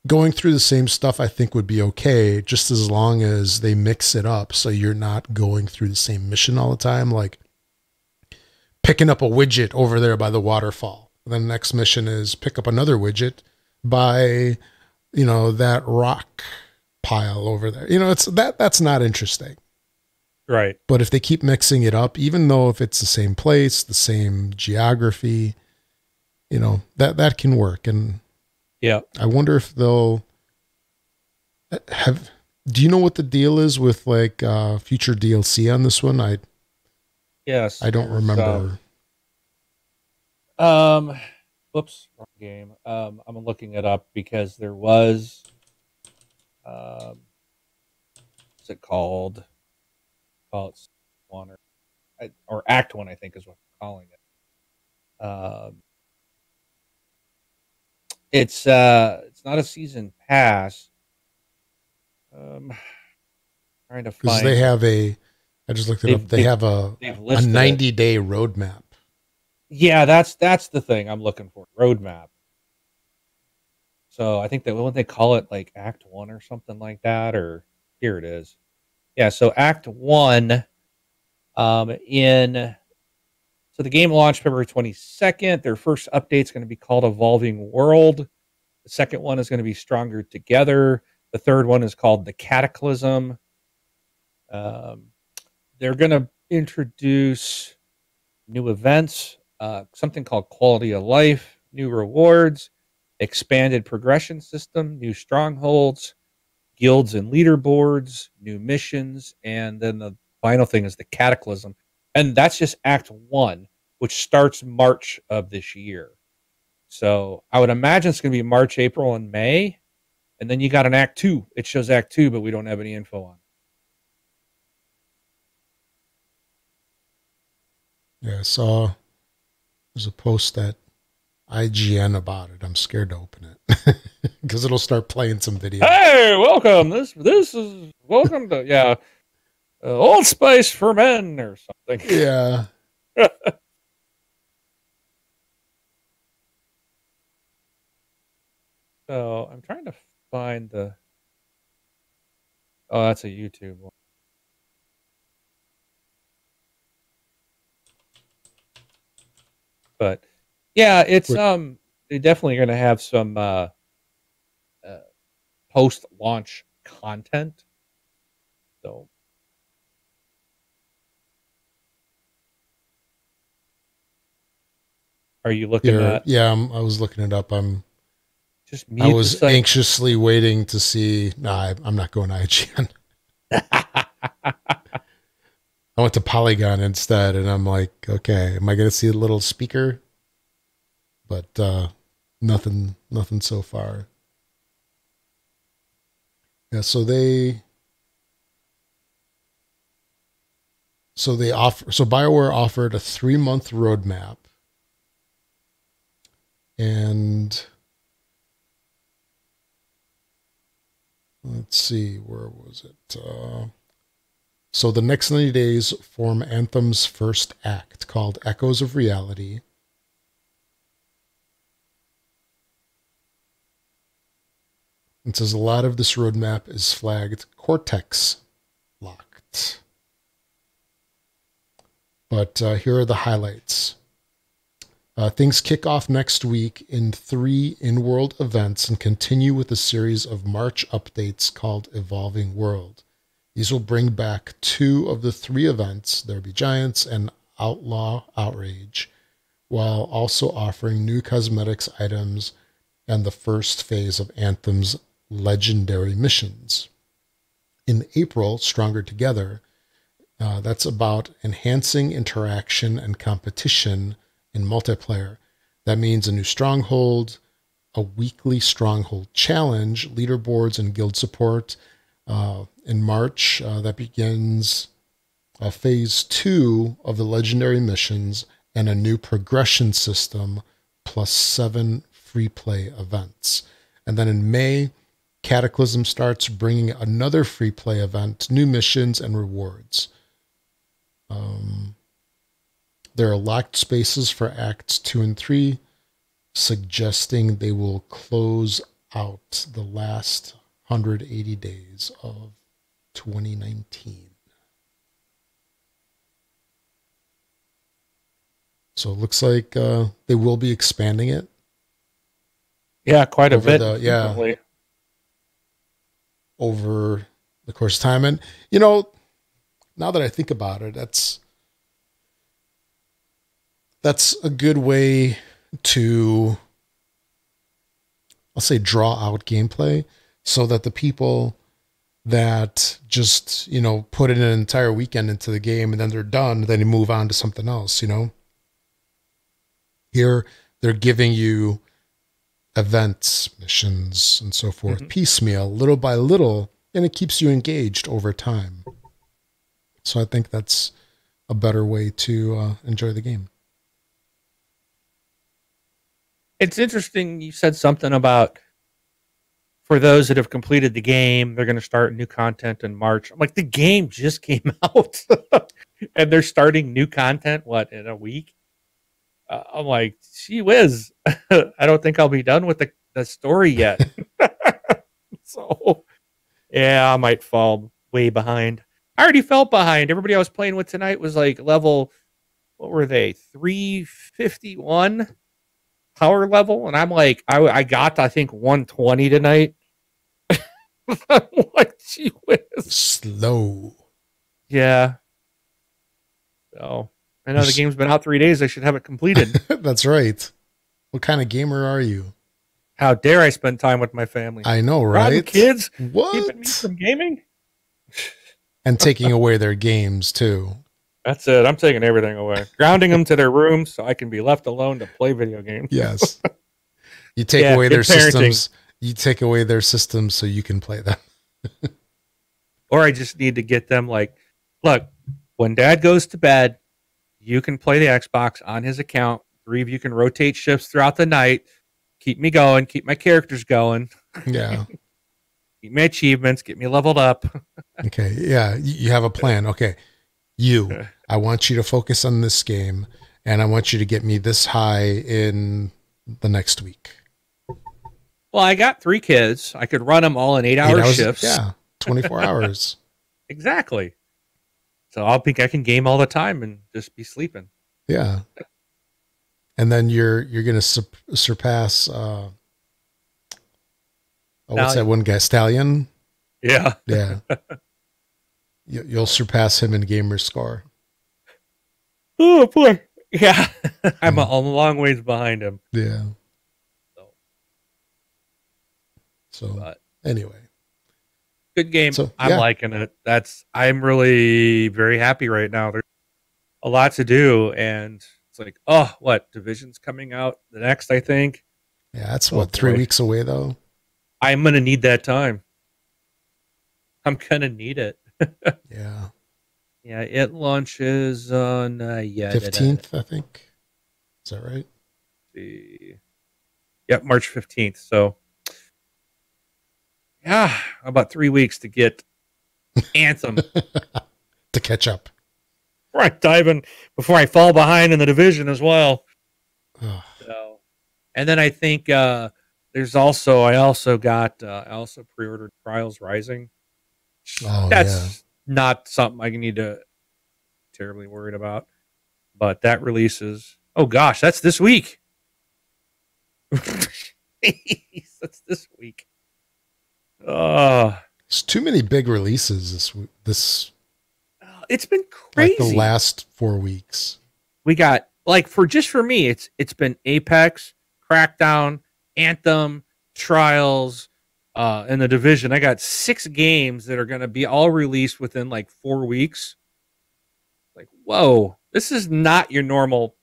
going through the same stuff, I think would be okay, just as long as they mix it up. So you're not going through the same mission all the time. Like picking up a widget over there by the waterfall. Then the next mission is pick up another widget by, that rock pile over there. That's not interesting. Right. But if they keep mixing it up, even though if it's the same place, the same geography, that can work. And yeah, I wonder if they'll do you know what the deal is with like future DLC on this one? I don't remember. Whoops, wrong game. I'm looking it up because there was, what's it called? Call it one or Act One, I think is what I'm calling it. It's not a season pass. Trying to find, because they have I just looked it up. They have a 90-day roadmap. Yeah, that's the thing I'm looking for. Roadmap. So I think that what they call it, like Act One or something like that, or here it is. Yeah, so Act One, so the game launched February 22nd. Their first update is going to be called Evolving World. The second one is going to be Stronger Together. The third one is called The Cataclysm. They're going to introduce new events, something called Quality of Life, new rewards, expanded progression system, new strongholds, guilds and leaderboards, new missions, and then the final thing is the Cataclysm. And that's just Act 1, which starts March of this year. So I would imagine it's going to be March, April, and May. And then you got an Act 2. It shows Act 2, but we don't have any info on it. Yeah, I saw there's a post at IGN about it. I'm scared to open it because it'll start playing some video. Hey, welcome. This is welcome to Old Spice for Men or something. Yeah. So I'm trying to find the. Oh, that's a YouTube one. But yeah, it's they're definitely going to have some uh post launch content. So are you looking Here, at yeah, I was looking it up. just I mute the was site? anxiously waiting to see. Nah, I'm not going to IGN. I went to Polygon instead, and I'm like, okay, am I going to see a little speaker? But nothing so far. Yeah, so they offer, so BioWare offered a 3-month roadmap, and let's see, where was it? So the next 90 days form Anthem's first act, called Echoes of Reality. It says a lot of this roadmap is flagged Cortex locked. But here are the highlights. Things kick off next week in 3 in-world events and continue with a series of March updates called Evolving World. These will bring back 2 of the 3 events, There Be Giants and Outlaw Outrage, while also offering new cosmetics items and the first phase of Anthem's legendary missions. In April, Stronger Together, that's about enhancing interaction and competition in multiplayer. That means a new stronghold, a weekly stronghold challenge, leaderboards, and guild support. In March, that begins phase 2 of the legendary missions and a new progression system plus 7 free play events. And then in May, Cataclysm starts, bringing another free play event, new missions, and rewards. There are locked spaces for Acts 2 and 3, suggesting they will close out the last 180 days of 2019. So it looks like they will be expanding it. Yeah, quite a over bit. Over the course of time. And, now that I think about it, that's a good way to, I'll say, draw out gameplay so that the people that just, put in an entire weekend into the game and then they're done, then you move on to something else, Here, they're giving you events, missions, and so forth, piecemeal, little by little, and it keeps you engaged over time. So I think that's a better way to enjoy the game. It's interesting. You said something about for those that have completed the game, they're going to start new content in March. I'm like, the game just came out and they're starting new content, in a week? I'm like, gee whiz. I don't think I'll be done with the story yet. So, yeah, I might fall way behind. I already felt behind. Everybody I was playing with tonight was like level, what were they? 351 power level. And I'm like, I got, I think, 120 tonight. I'm like, gee whiz. Slow. Yeah. So, I know the game's been out 3 days. I should have it completed. That's right. What kind of gamer are you? How dare I spend time with my family? I know, right? Rotten kids what? Keeping me from gaming? And taking away their games, too. That's it. I'm taking everything away. Grounding them to their rooms so I can be left alone to play video games. Yes. You take away their systems. You take away their systems so you can play them. Or I just need to get them like, look, when dad goes to bed, You can play the Xbox on his account. 3 of you can rotate shifts throughout the night. Keep me going. Keep my characters going. Yeah. Keep my achievements. Get me leveled up. Okay. Yeah. You have a plan. Okay. I want you to focus on this game, and I want you to get me this high in the next week. Well, I got 3 kids. I could run them all in 8-hour shifts. Yeah. 24 hours. Exactly. So I'll think I can game all the time and just be sleeping. Yeah. And then you're going to surpass, what's that one guy? Stallion? Yeah. Yeah. You'll surpass him in gamer score. Oh, boy. Yeah. I'm a long ways behind him. Yeah. So anyway. Good game. So, I'm liking it. I'm really very happy right now. There's a lot to do, and it's like, Division's coming out the next, I think. Yeah, that's 3 weeks away though. I'm gonna need that time. I'm gonna need it. Yeah. Yeah, it launches on 15th, I think. Is that right? Yep, March 15th. So yeah, about 3 weeks to get Anthem to catch up. Before I dive in, before I fall behind in the division as well. So, and then I think I also pre-ordered Trials Rising. That's not something I need to terribly worried about, but that releases. Oh gosh, that's this week. That's this week. There's too many big releases this. It's been crazy. Like the last 4 weeks. We got for me, it's been Apex, Crackdown, Anthem, Trials, and the Division. I got 6 games that are going to be all released within 4 weeks. Like, whoa, this is not your normal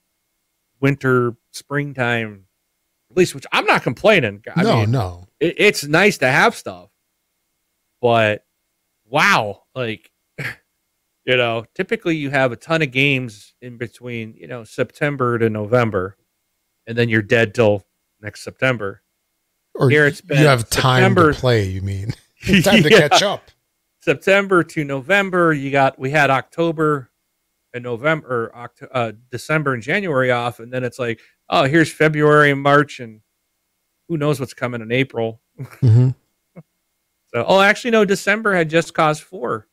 winter, springtime release, which I'm not complaining. No. It's nice to have stuff, but wow, typically you have a ton of games in between, September to November, and then you're dead till next September. Or here it's been you have time to play, you mean? Time to catch up. September to November, we had October and November, December and January off, and then it's like, oh, here's February and March, and who knows what's coming in April. Mm-hmm. So, actually, no, December had Just Cause 4.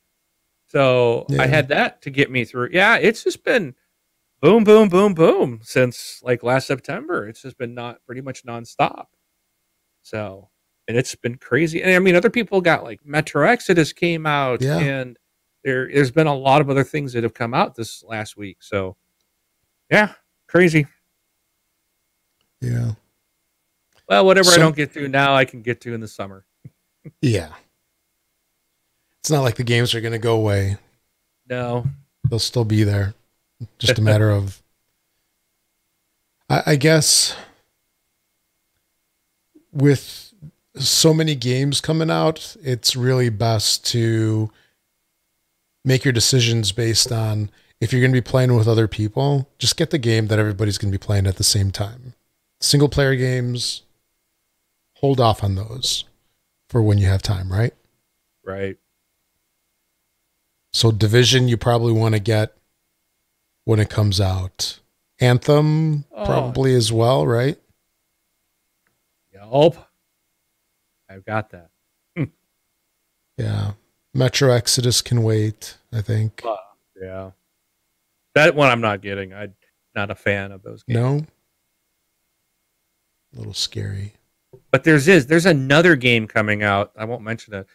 So I had that to get me through. Yeah, it's just been boom, boom, boom, boom since last September. It's just been pretty much nonstop. So, and it's been crazy. And I mean, other people got Metro Exodus came out, and there's been a lot of other things that have come out this last week. So, yeah, crazy. Yeah. Well, whatever I don't get to now, I can get to in the summer. Yeah. It's not like the games are going to go away. No. They'll still be there. Just a matter of, I guess, with so many games coming out, it's really best to make your decisions based on if you're going to be playing with other people, just get the game that everybody's going to be playing at the same time. Single player games, hold off on those for when you have time, right? Right. So Division, you probably want to get when it comes out. Anthem, probably as well, right? Yup. I've got that. Yeah. Metro Exodus can wait, I think. Yeah. That one I'm not getting. I'm not a fan of those games. No? A little scary. But there's another game coming out. I won't mention it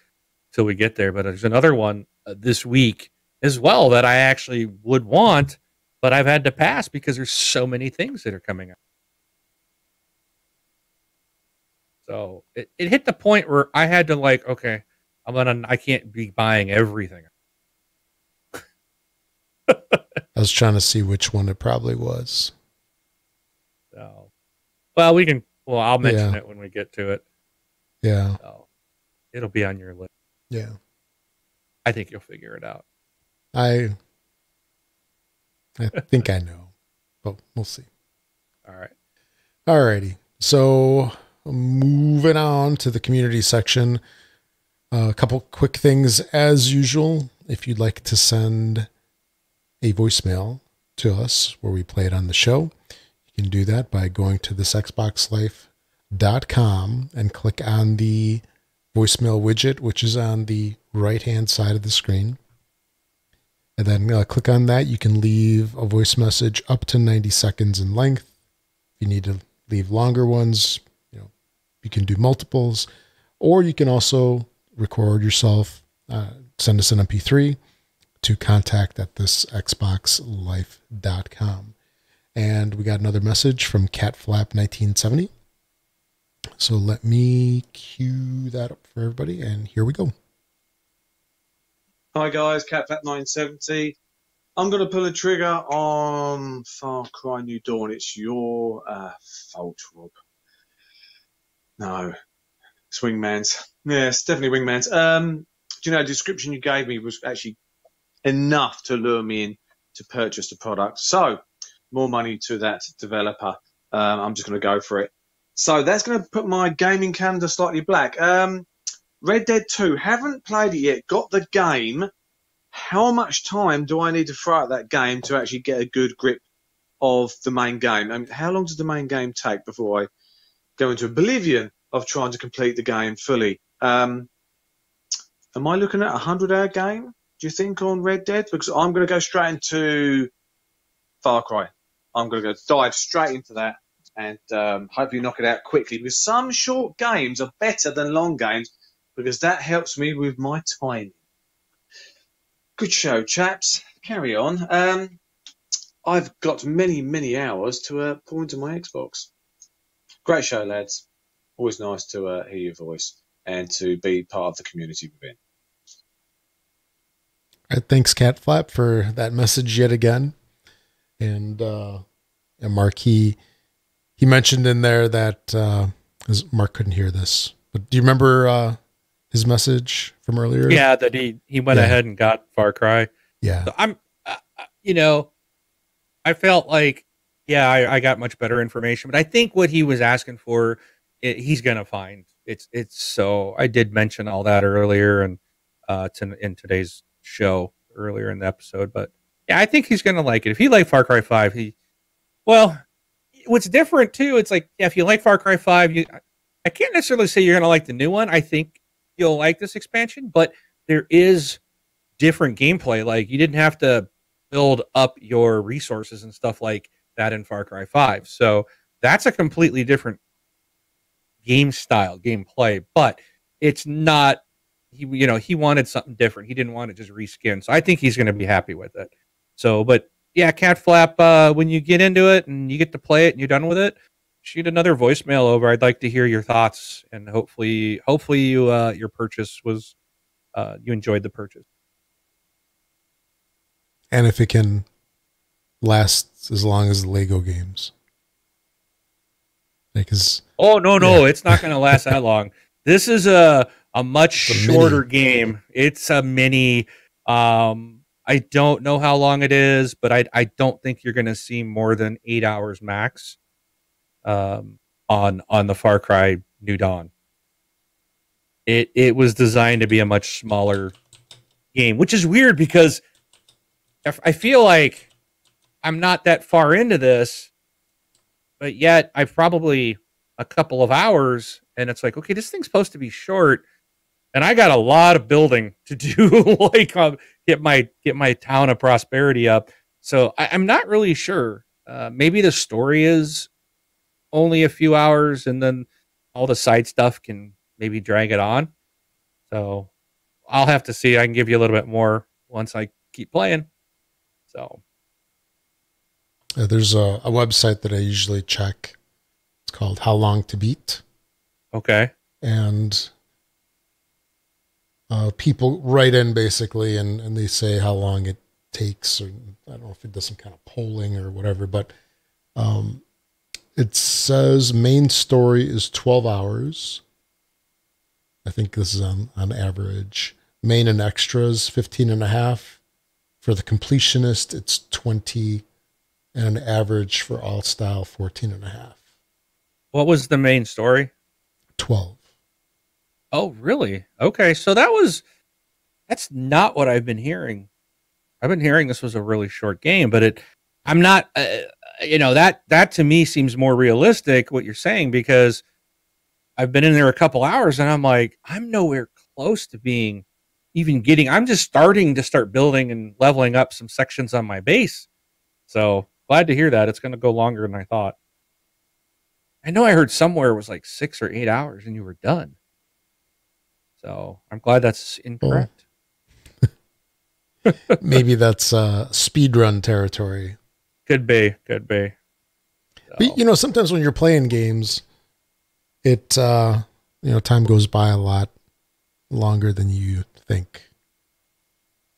till we get there, but there's another one this week as well that I actually would want, but I've had to pass because there's so many things that are coming out. So it hit the point where I had to okay, I can't be buying everything. I was trying to see which one it probably was. So, well, I'll mention it when we get to it. Yeah. So, it'll be on your list. Yeah. I think you'll figure it out. I think I know, but we'll see. All right. Alrighty. So moving on to the community section. A couple quick things as usual. If you'd like to send a voicemail to us where we play it on the show, you can do that by going to thisxboxlife.com and click on the voicemail widget, which is on the right-hand side of the screen. And then click on that. You can leave a voice message up to 90 seconds in length. If you need to leave longer ones, you can do multiples, or you can also record yourself, send us an MP3 to contact@thisxboxlife.com. And we got another message from CatFlap1970. So let me cue that up for everybody, and here we go. Hi guys, CatFlap970. I'm going to pull a trigger on Far Cry New Dawn. It's your fault, Rob. No, it's Wingman's. Yeah, it's definitely Wingman's. Do you know, the description you gave me was actually enough to lure me in to purchase the product. So, more money to that developer. I'm just going to go for it. So, that's going to put my gaming calendar slightly black. Red Dead 2, haven't played it yet, got the game. How much time do I need to throw at that game to actually get a good grip of the main game? I mean, how long does the main game take before I go into oblivion of trying to complete the game fully? Am I looking at a 100-hour game, do you think, on Red Dead? Because I'm going to go straight into Far Cry. I'm going to go dive straight into that and hopefully knock it out quickly, because some short games are better than long games, because that helps me with my timing. Good show, chaps. Carry on. I've got many, many hours to pour into my Xbox. Great show, lads. Always nice to hear your voice and to be part of the community within. All right, thanks, CatFlap, for that message yet again. And Mark, he mentioned in there that Mark couldn't hear this, but do you remember his message from earlier? Yeah, that he went ahead and got Far Cry. Yeah. So I'm, I felt like, I got much better information, but I think what he was asking for, he's going to find. It's so I did mention all that earlier and in today's show earlier in the episode, but yeah, I think he's going to like it. If he liked Far Cry 5, what's different too, it's like, if you like Far Cry 5, I can't necessarily say you're going to like the new one. I think you'll like this expansion, but there is different gameplay. Like, you didn't have to build up your resources and stuff like that in Far Cry 5. So that's a completely different game style, gameplay, but it's not, he wanted something different. He didn't want to just reskin. So I think he's going to be happy with it. So, but yeah, CatFlap, when you get into it and you get to play it and you're done with it, shoot another voicemail over. I'd like to hear your thoughts, and hopefully you your purchase was you enjoyed the purchase. And if it can last as long as the Lego games. Because no, it's not going to last that long. This is a much shorter game. It's a mini. I don't know how long it is, but I don't think you're going to see more than 8 hours max. On the Far Cry New Dawn. It was designed to be a much smaller game, which is weird because I feel like I'm not that far into this, but yet I've probably a couple of hours, and it's like, okay, this thing's supposed to be short, and I got a lot of building to do, like get my town of prosperity up. So I'm not really sure. Maybe the story is only a few hours, and then all the side stuff can maybe drag it on. So I'll have to see. I can give you a little bit more once I keep playing. So there's a website that I usually check. It's called How Long to Beat. Okay. And people write in basically, and they say how long it takes, or I don't know if it does some kind of polling or whatever, but it says main story is 12 hours. I think this is on average. Main and extras, 15 and a half. For the completionist, it's 20, and an average for all style 14.5. What was the main story? 12. Oh, really? Okay, so that's not what I've been hearing. I've been hearing this was a really short game, but I'm not, that to me seems more realistic what you're saying, because I've been in there a couple hours and I'm like, I'm nowhere close to I'm just starting to start building and leveling up some sections on my base. So glad to hear that. It's going to go longer than I thought. I know I heard somewhere it was like 6 or 8 hours and you were done. So I'm glad that's incorrect. Maybe that's speedrun territory. Could be. So. But, sometimes when you're playing games, it, time goes by a lot longer than you think.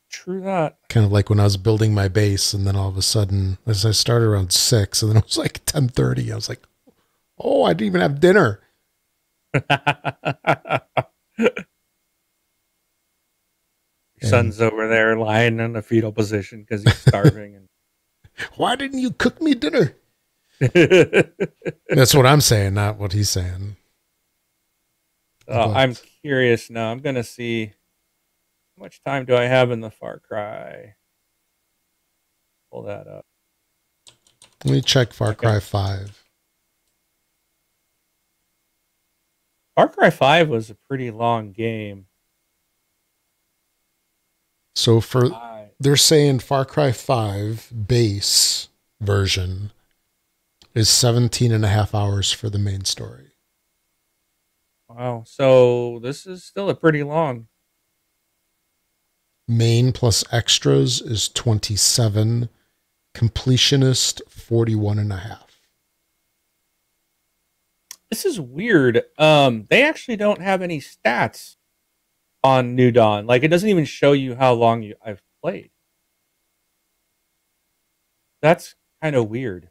True that. Kind of like when I was building my base, and then all of a sudden, as I started around 6, and then it was like 10:30, I was like, oh, I didn't even have dinner. Your son's over there lying in a fetal position because he's starving. And why didn't you cook me dinner? That's what I'm saying, not what he's saying. I'm curious now. I'm going to see how much time do I have in the Far Cry. Pull that up. Let me check Far Cry 5. Far Cry 5 was a pretty long game. So they're saying Far Cry 5 base version is 17.5 hours for the main story. Wow. So this is still a pretty long. Main plus extras is 27. Completionist 41.5. This is weird. They actually don't have any stats on New Dawn. Like, it doesn't even show you how long I've played. That's kind of weird.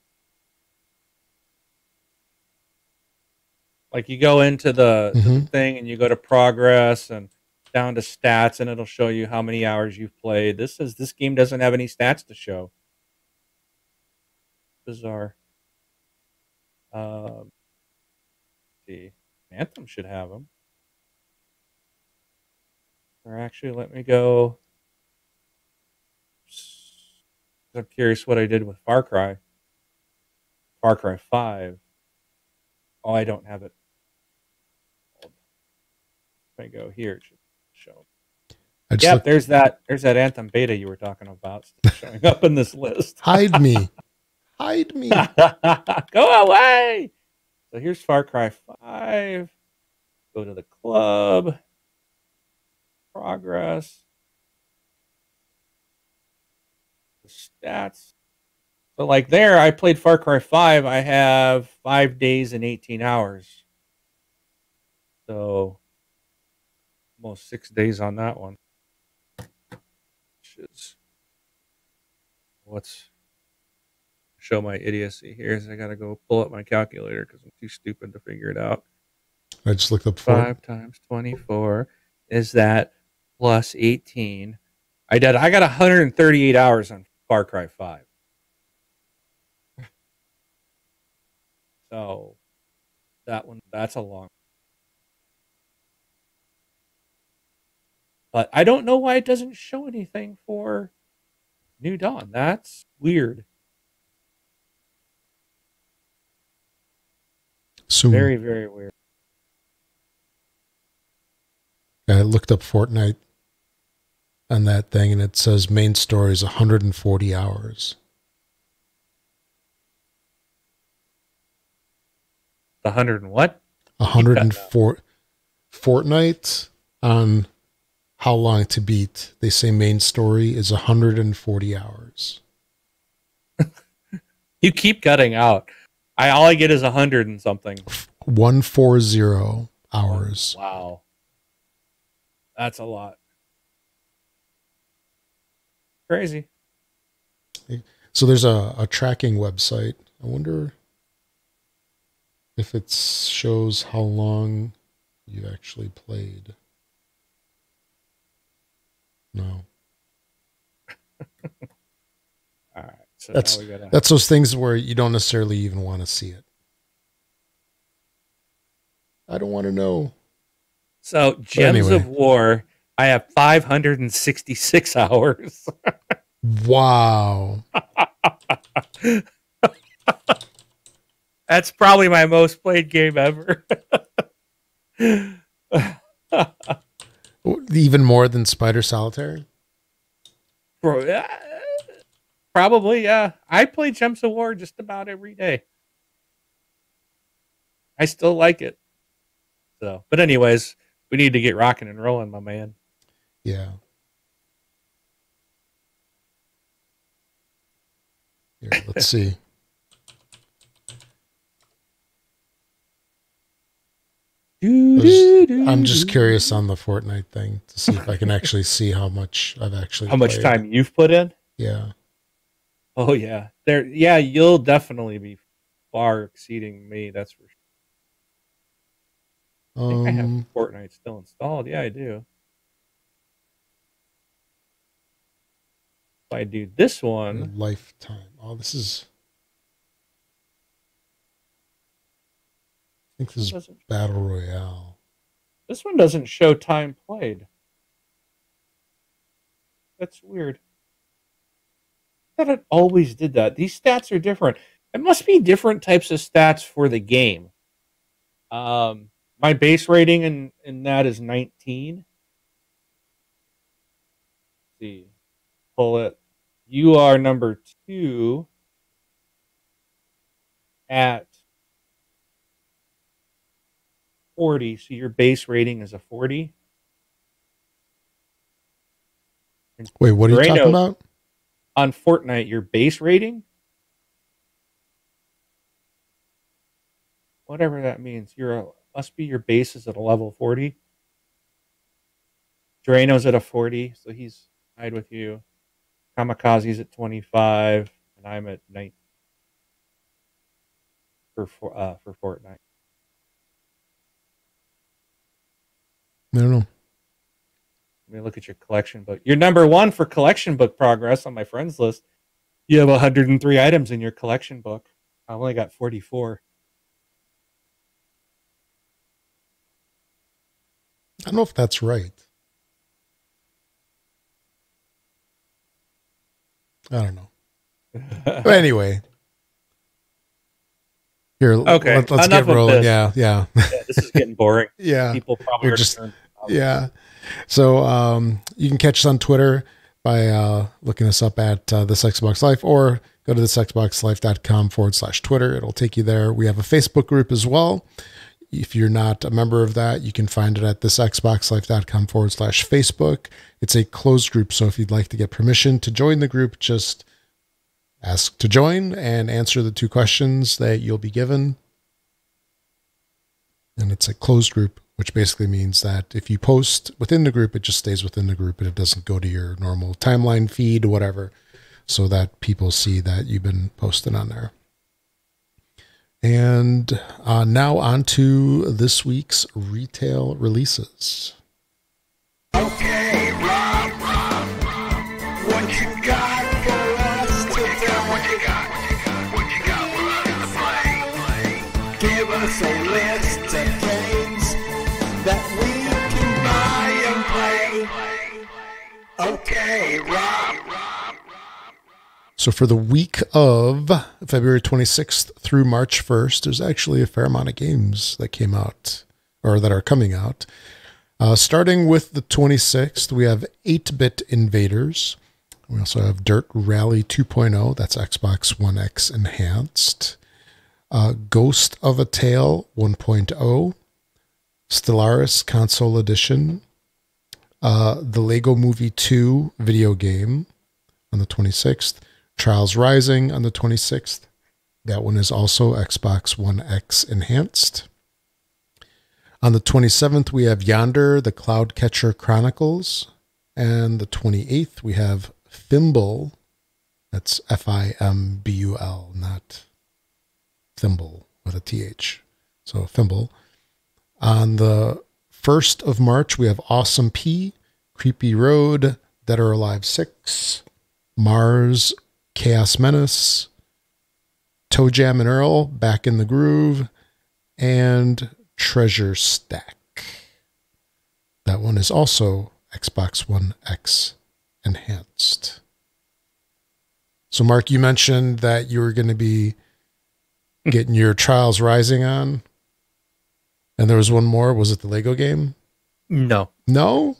Like, you go into the thing and you go to progress and down to stats, and it'll show you how many hours you've played. This game doesn't have any stats to show. Bizarre. See, Anthem should have them. Or actually, let me go. I'm curious what I did with Far Cry. Far Cry 5. Oh, I don't have it. If I go here, it should show. Yep, there's that Anthem beta you were talking about showing up in this list. Hide me. Hide me. Go away. So here's Far Cry 5. Go to the club. Progress. The stats. So like there, I played Far Cry 5. I have 5 days and 18 hours. So almost 6 days on that one. Which is show my idiocy here is I gotta go pull up my calculator because I'm too stupid to figure it out. I just looked up 5 times 24 is that plus 18. I got 138 hours on Far Cry 5. So that's a long. But I don't know why it doesn't show anything for New Dawn. That's weird. Soon. Very, very weird. I looked up Fortnite on that thing, and it says main story is 140 hours. The 100 and what? 104. Fortnite on how long to beat. They say main story is 140 hours. You keep cutting out. All I get is 100 and something. 140 hours. Wow. That's a lot. Crazy. So there's a tracking website. I wonder if it shows how long you actually played. No. So That's now we gotta... that's those things where you don't necessarily even want to see it. I don't want to know. So Gems anyway. of War, I have 566 hours. Wow. That's probably my most played game ever. Even more than Spider Solitaire? Probably, yeah. I play Gems of War just about every day. I still like it. So, but anyways, we need to get rocking and rolling, my man. Yeah. Here, let's see. I'm just curious on the Fortnite thing to see if I can actually see how much I've actually how much played. time you've put in. Yeah. Oh yeah, yeah, you'll definitely be far exceeding me. That's for sure. I think I have Fortnite still installed. Yeah, I do. If I do this one, lifetime. Oh, this is. I think this is Battle Royale. This one doesn't show time played. That's weird. I thought it always did that. These stats are different. It must be different types of stats for the game. My base rating in that is 19. Let's see. Pull it. You are number 2 at 40, so your base rating is a 40. Wait, what are you talking about? On Fortnite, your base rating? Whatever that means. Must be your base is at a level 40. Drano's at a 40, so he's tied with you. Kamikaze's at 25, and I'm at 19 for Fortnite. I don't know. Let me look at your collection book. You're number 1 for collection book progress on my friends list. You have 103 items in your collection book. I only got 44. I don't know if that's right. I don't know. But anyway. Here, okay. Let's get rolling. Yeah. This is getting boring. Yeah. People probably are just, yeah. So you can catch us on Twitter by looking us up at This Xbox Life, or go to thisxboxlife.com/Twitter. It'll take you there. We have a Facebook group as well. If you're not a member of that, you can find it at thisxboxlife.com/Facebook. It's a closed group, so if you'd like to get permission to join the group, just ask to join and answer the 2 questions that you'll be given. And it's a closed group, which basically means that if you post within the group, it just stays within the group and it doesn't go to your normal timeline feed or whatever, so that people see that you've been posting on there. And now on to this week's retail releases. Okay, Rob, what you got for us today? What you got for us to play? Give us a list of games that we can buy and play. Okay, Rob. So for the week of February 26th through March 1st, there's actually a fair amount of games that came out, or that are coming out. Starting with the 26th, we have 8-Bit Invaders. We also have Dirt Rally 2.0. That's Xbox One X enhanced. Ghost of a Tale 1.0. Stellaris Console Edition. The Lego Movie 2 video game on the 26th. Trials Rising on the 26th. That one is also Xbox One X enhanced. On the 27th, we have Yonder, the Cloudcatcher Chronicles. And the 28th, we have Fimble. That's Fimbul, not Thimble with a TH. So Fimble. On the 1st of March, we have Awesome P, Creepy Road, Dead or Alive 6, Mars Chaos Menace, Toe Jam and Earl, Back in the Groove, and Treasure Stack. That one is also Xbox One X enhanced. So, Mark, you mentioned that you were going to be getting your Trials Rising on, and there was one more. Was it the Lego game? No. No?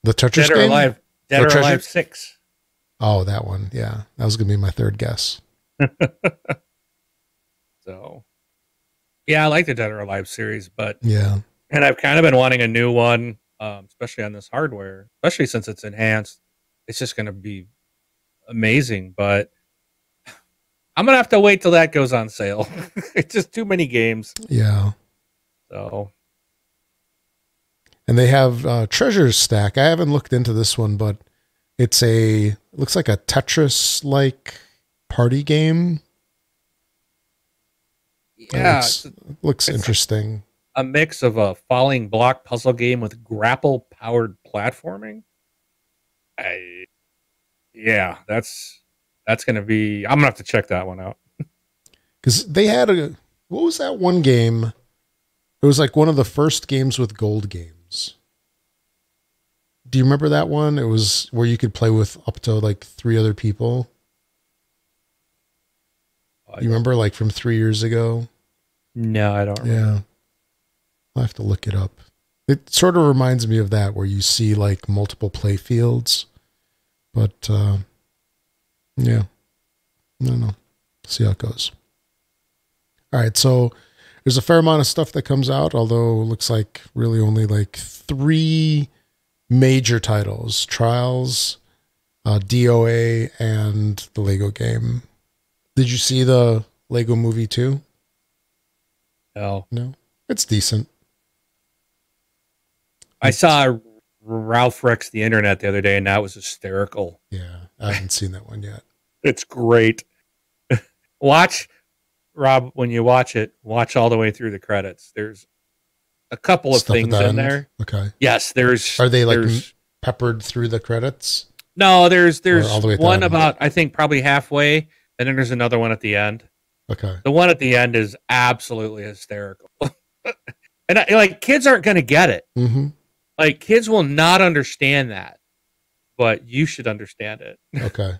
The Tetris Dead or game? Alive. Dead or Treasure? Alive 6. Oh, that one. Yeah. That was going to be my third guess. So, yeah, I like the Dead or Alive series, but Yeah. and I've kind of been wanting a new one, especially on this hardware, especially since it's enhanced. It's just going to be amazing, but I'm going to have to wait till that goes on sale. It's just too many games. Yeah. So, And they have Treasure Stack. I haven't looked into this one, but it's looks like a Tetris-like party game. yeah, Looks it's interesting. a mix of a falling block puzzle game with grapple-powered platforming. Yeah, that's going to be... I'm going to have to check that one out. Because they had what was that one game? It was like one of the first games with gold games. Do you remember that one? It was where you could play with up to like 3 other people. You remember, like, from 3 years ago? No, I don't remember. Yeah. I'll have to look it up. It sort of reminds me of that, where you see, like, multiple play fields. But, yeah. I don't know. See how it goes. All right, so there's a fair amount of stuff that comes out, although it looks like really only, like, 3 major titles. Trials, DOA, and the Lego game. Did you see the Lego movie too? No. No? It's decent. I saw Ralph Rex the Internet the other day, and that was hysterical. Yeah, I haven't seen that one yet. It's great. Watch, Rob, when you watch it, watch all the way through the credits. There's a couple of Stuff at things the in end? there. Okay. Yes, there's... Are they like there's- peppered through the credits? No, there's all the way at the one end? about, I think, probably halfway, and then there's another one at the end. Okay. The one at the end is absolutely hysterical. And like, kids aren't going to get it. Mm-hmm. Like, kids will not understand that, but you should understand it. Okay.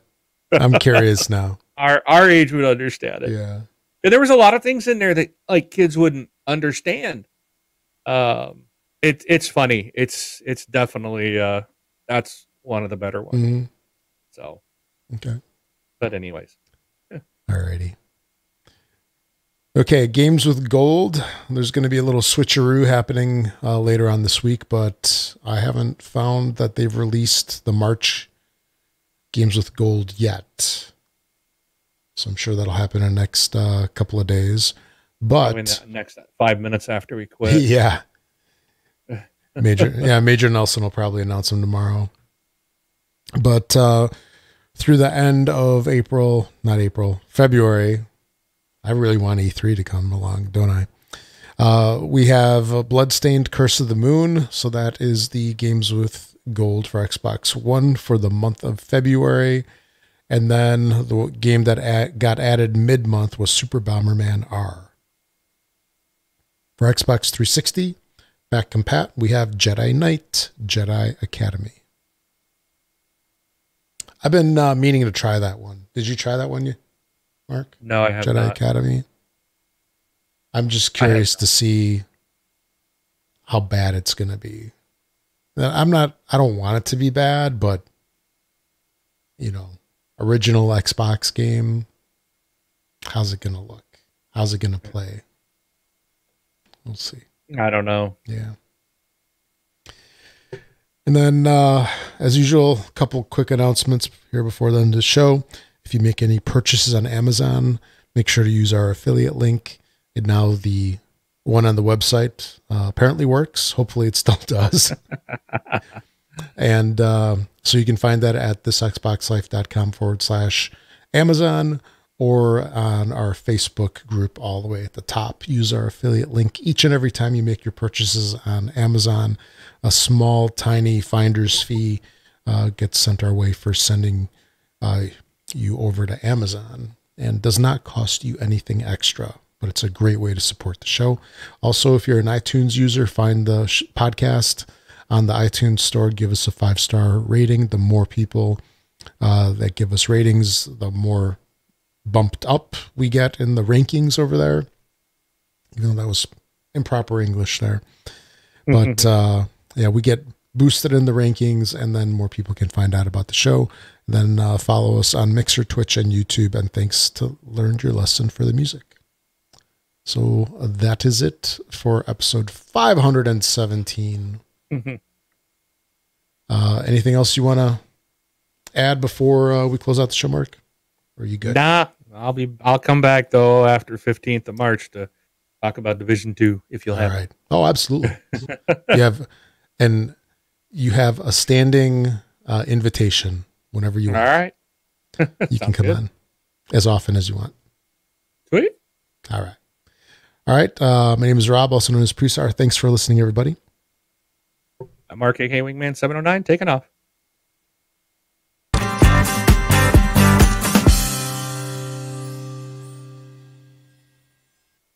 I'm curious now. Our age would understand it. Yeah. And there was a lot of things in there that like kids wouldn't understand. It's funny. It's definitely that's one of the better ones. Mm-hmm. So, Okay. but anyways, Alrighty. Okay, games with gold. There's going to be a little switcheroo happening later on this week, but I haven't found that they've released the March games with gold yet. So I'm sure that'll happen in the next couple of days. probably But in the next 5 minutes after we quit. yeah, Major Nelson will probably announce them tomorrow. But through the end of February, I really want E3 to come along, don't I? We have Bloodstained Curse of the Moon. So that is the games with gold for Xbox One for the month of February. And then the game that got added mid-month was Super Bomberman R. For Xbox 360, back compat, we have Jedi Knight, Jedi Academy. I've been meaning to try that one. Did you try that one, Mark? No, I have Jedi not. Academy. I'm just curious to see how bad it's going to be. I don't want it to be bad, but original Xbox game, how's it going to look? How's it going to play? We'll see. I don't know. Yeah. And then, as usual, a couple quick announcements here before the end of the show. If you make any purchases on Amazon, make sure to use our affiliate link. And now the one on the website apparently works. Hopefully it still does. And so you can find that at thisxboxlife.com/Amazon or on our Facebook group all the way at the top. Use our affiliate link each and every time you make your purchases on Amazon. A small, tiny finder's fee gets sent our way for sending you over to Amazon, and does not cost you anything extra, but it's a great way to support the show. Also, if you're an iTunes user, find the podcast on the iTunes store, give us a 5-star rating. The more people that give us ratings, the more bumped up we get in the rankings over there. Even though that was improper English there. But yeah, we get boosted in the rankings, and then more people can find out about the show. Then follow us on Mixer, Twitch, and YouTube. And thanks to Learned Your Lesson for the music. So that is it for episode 517. Anything else you want to add before we close out the show, Mark? Or are you good? Nah, I'll come back though after 15th of March to talk about Division 2 if you'll have. All right. Oh, absolutely. You have a standing invitation whenever you want. All right. You can come on as often as you want. Sweet. All right. All right. My name is Rob, also known as Presar. Thanks for listening, everybody. I'm Mark, aka Wingman 709, taking off.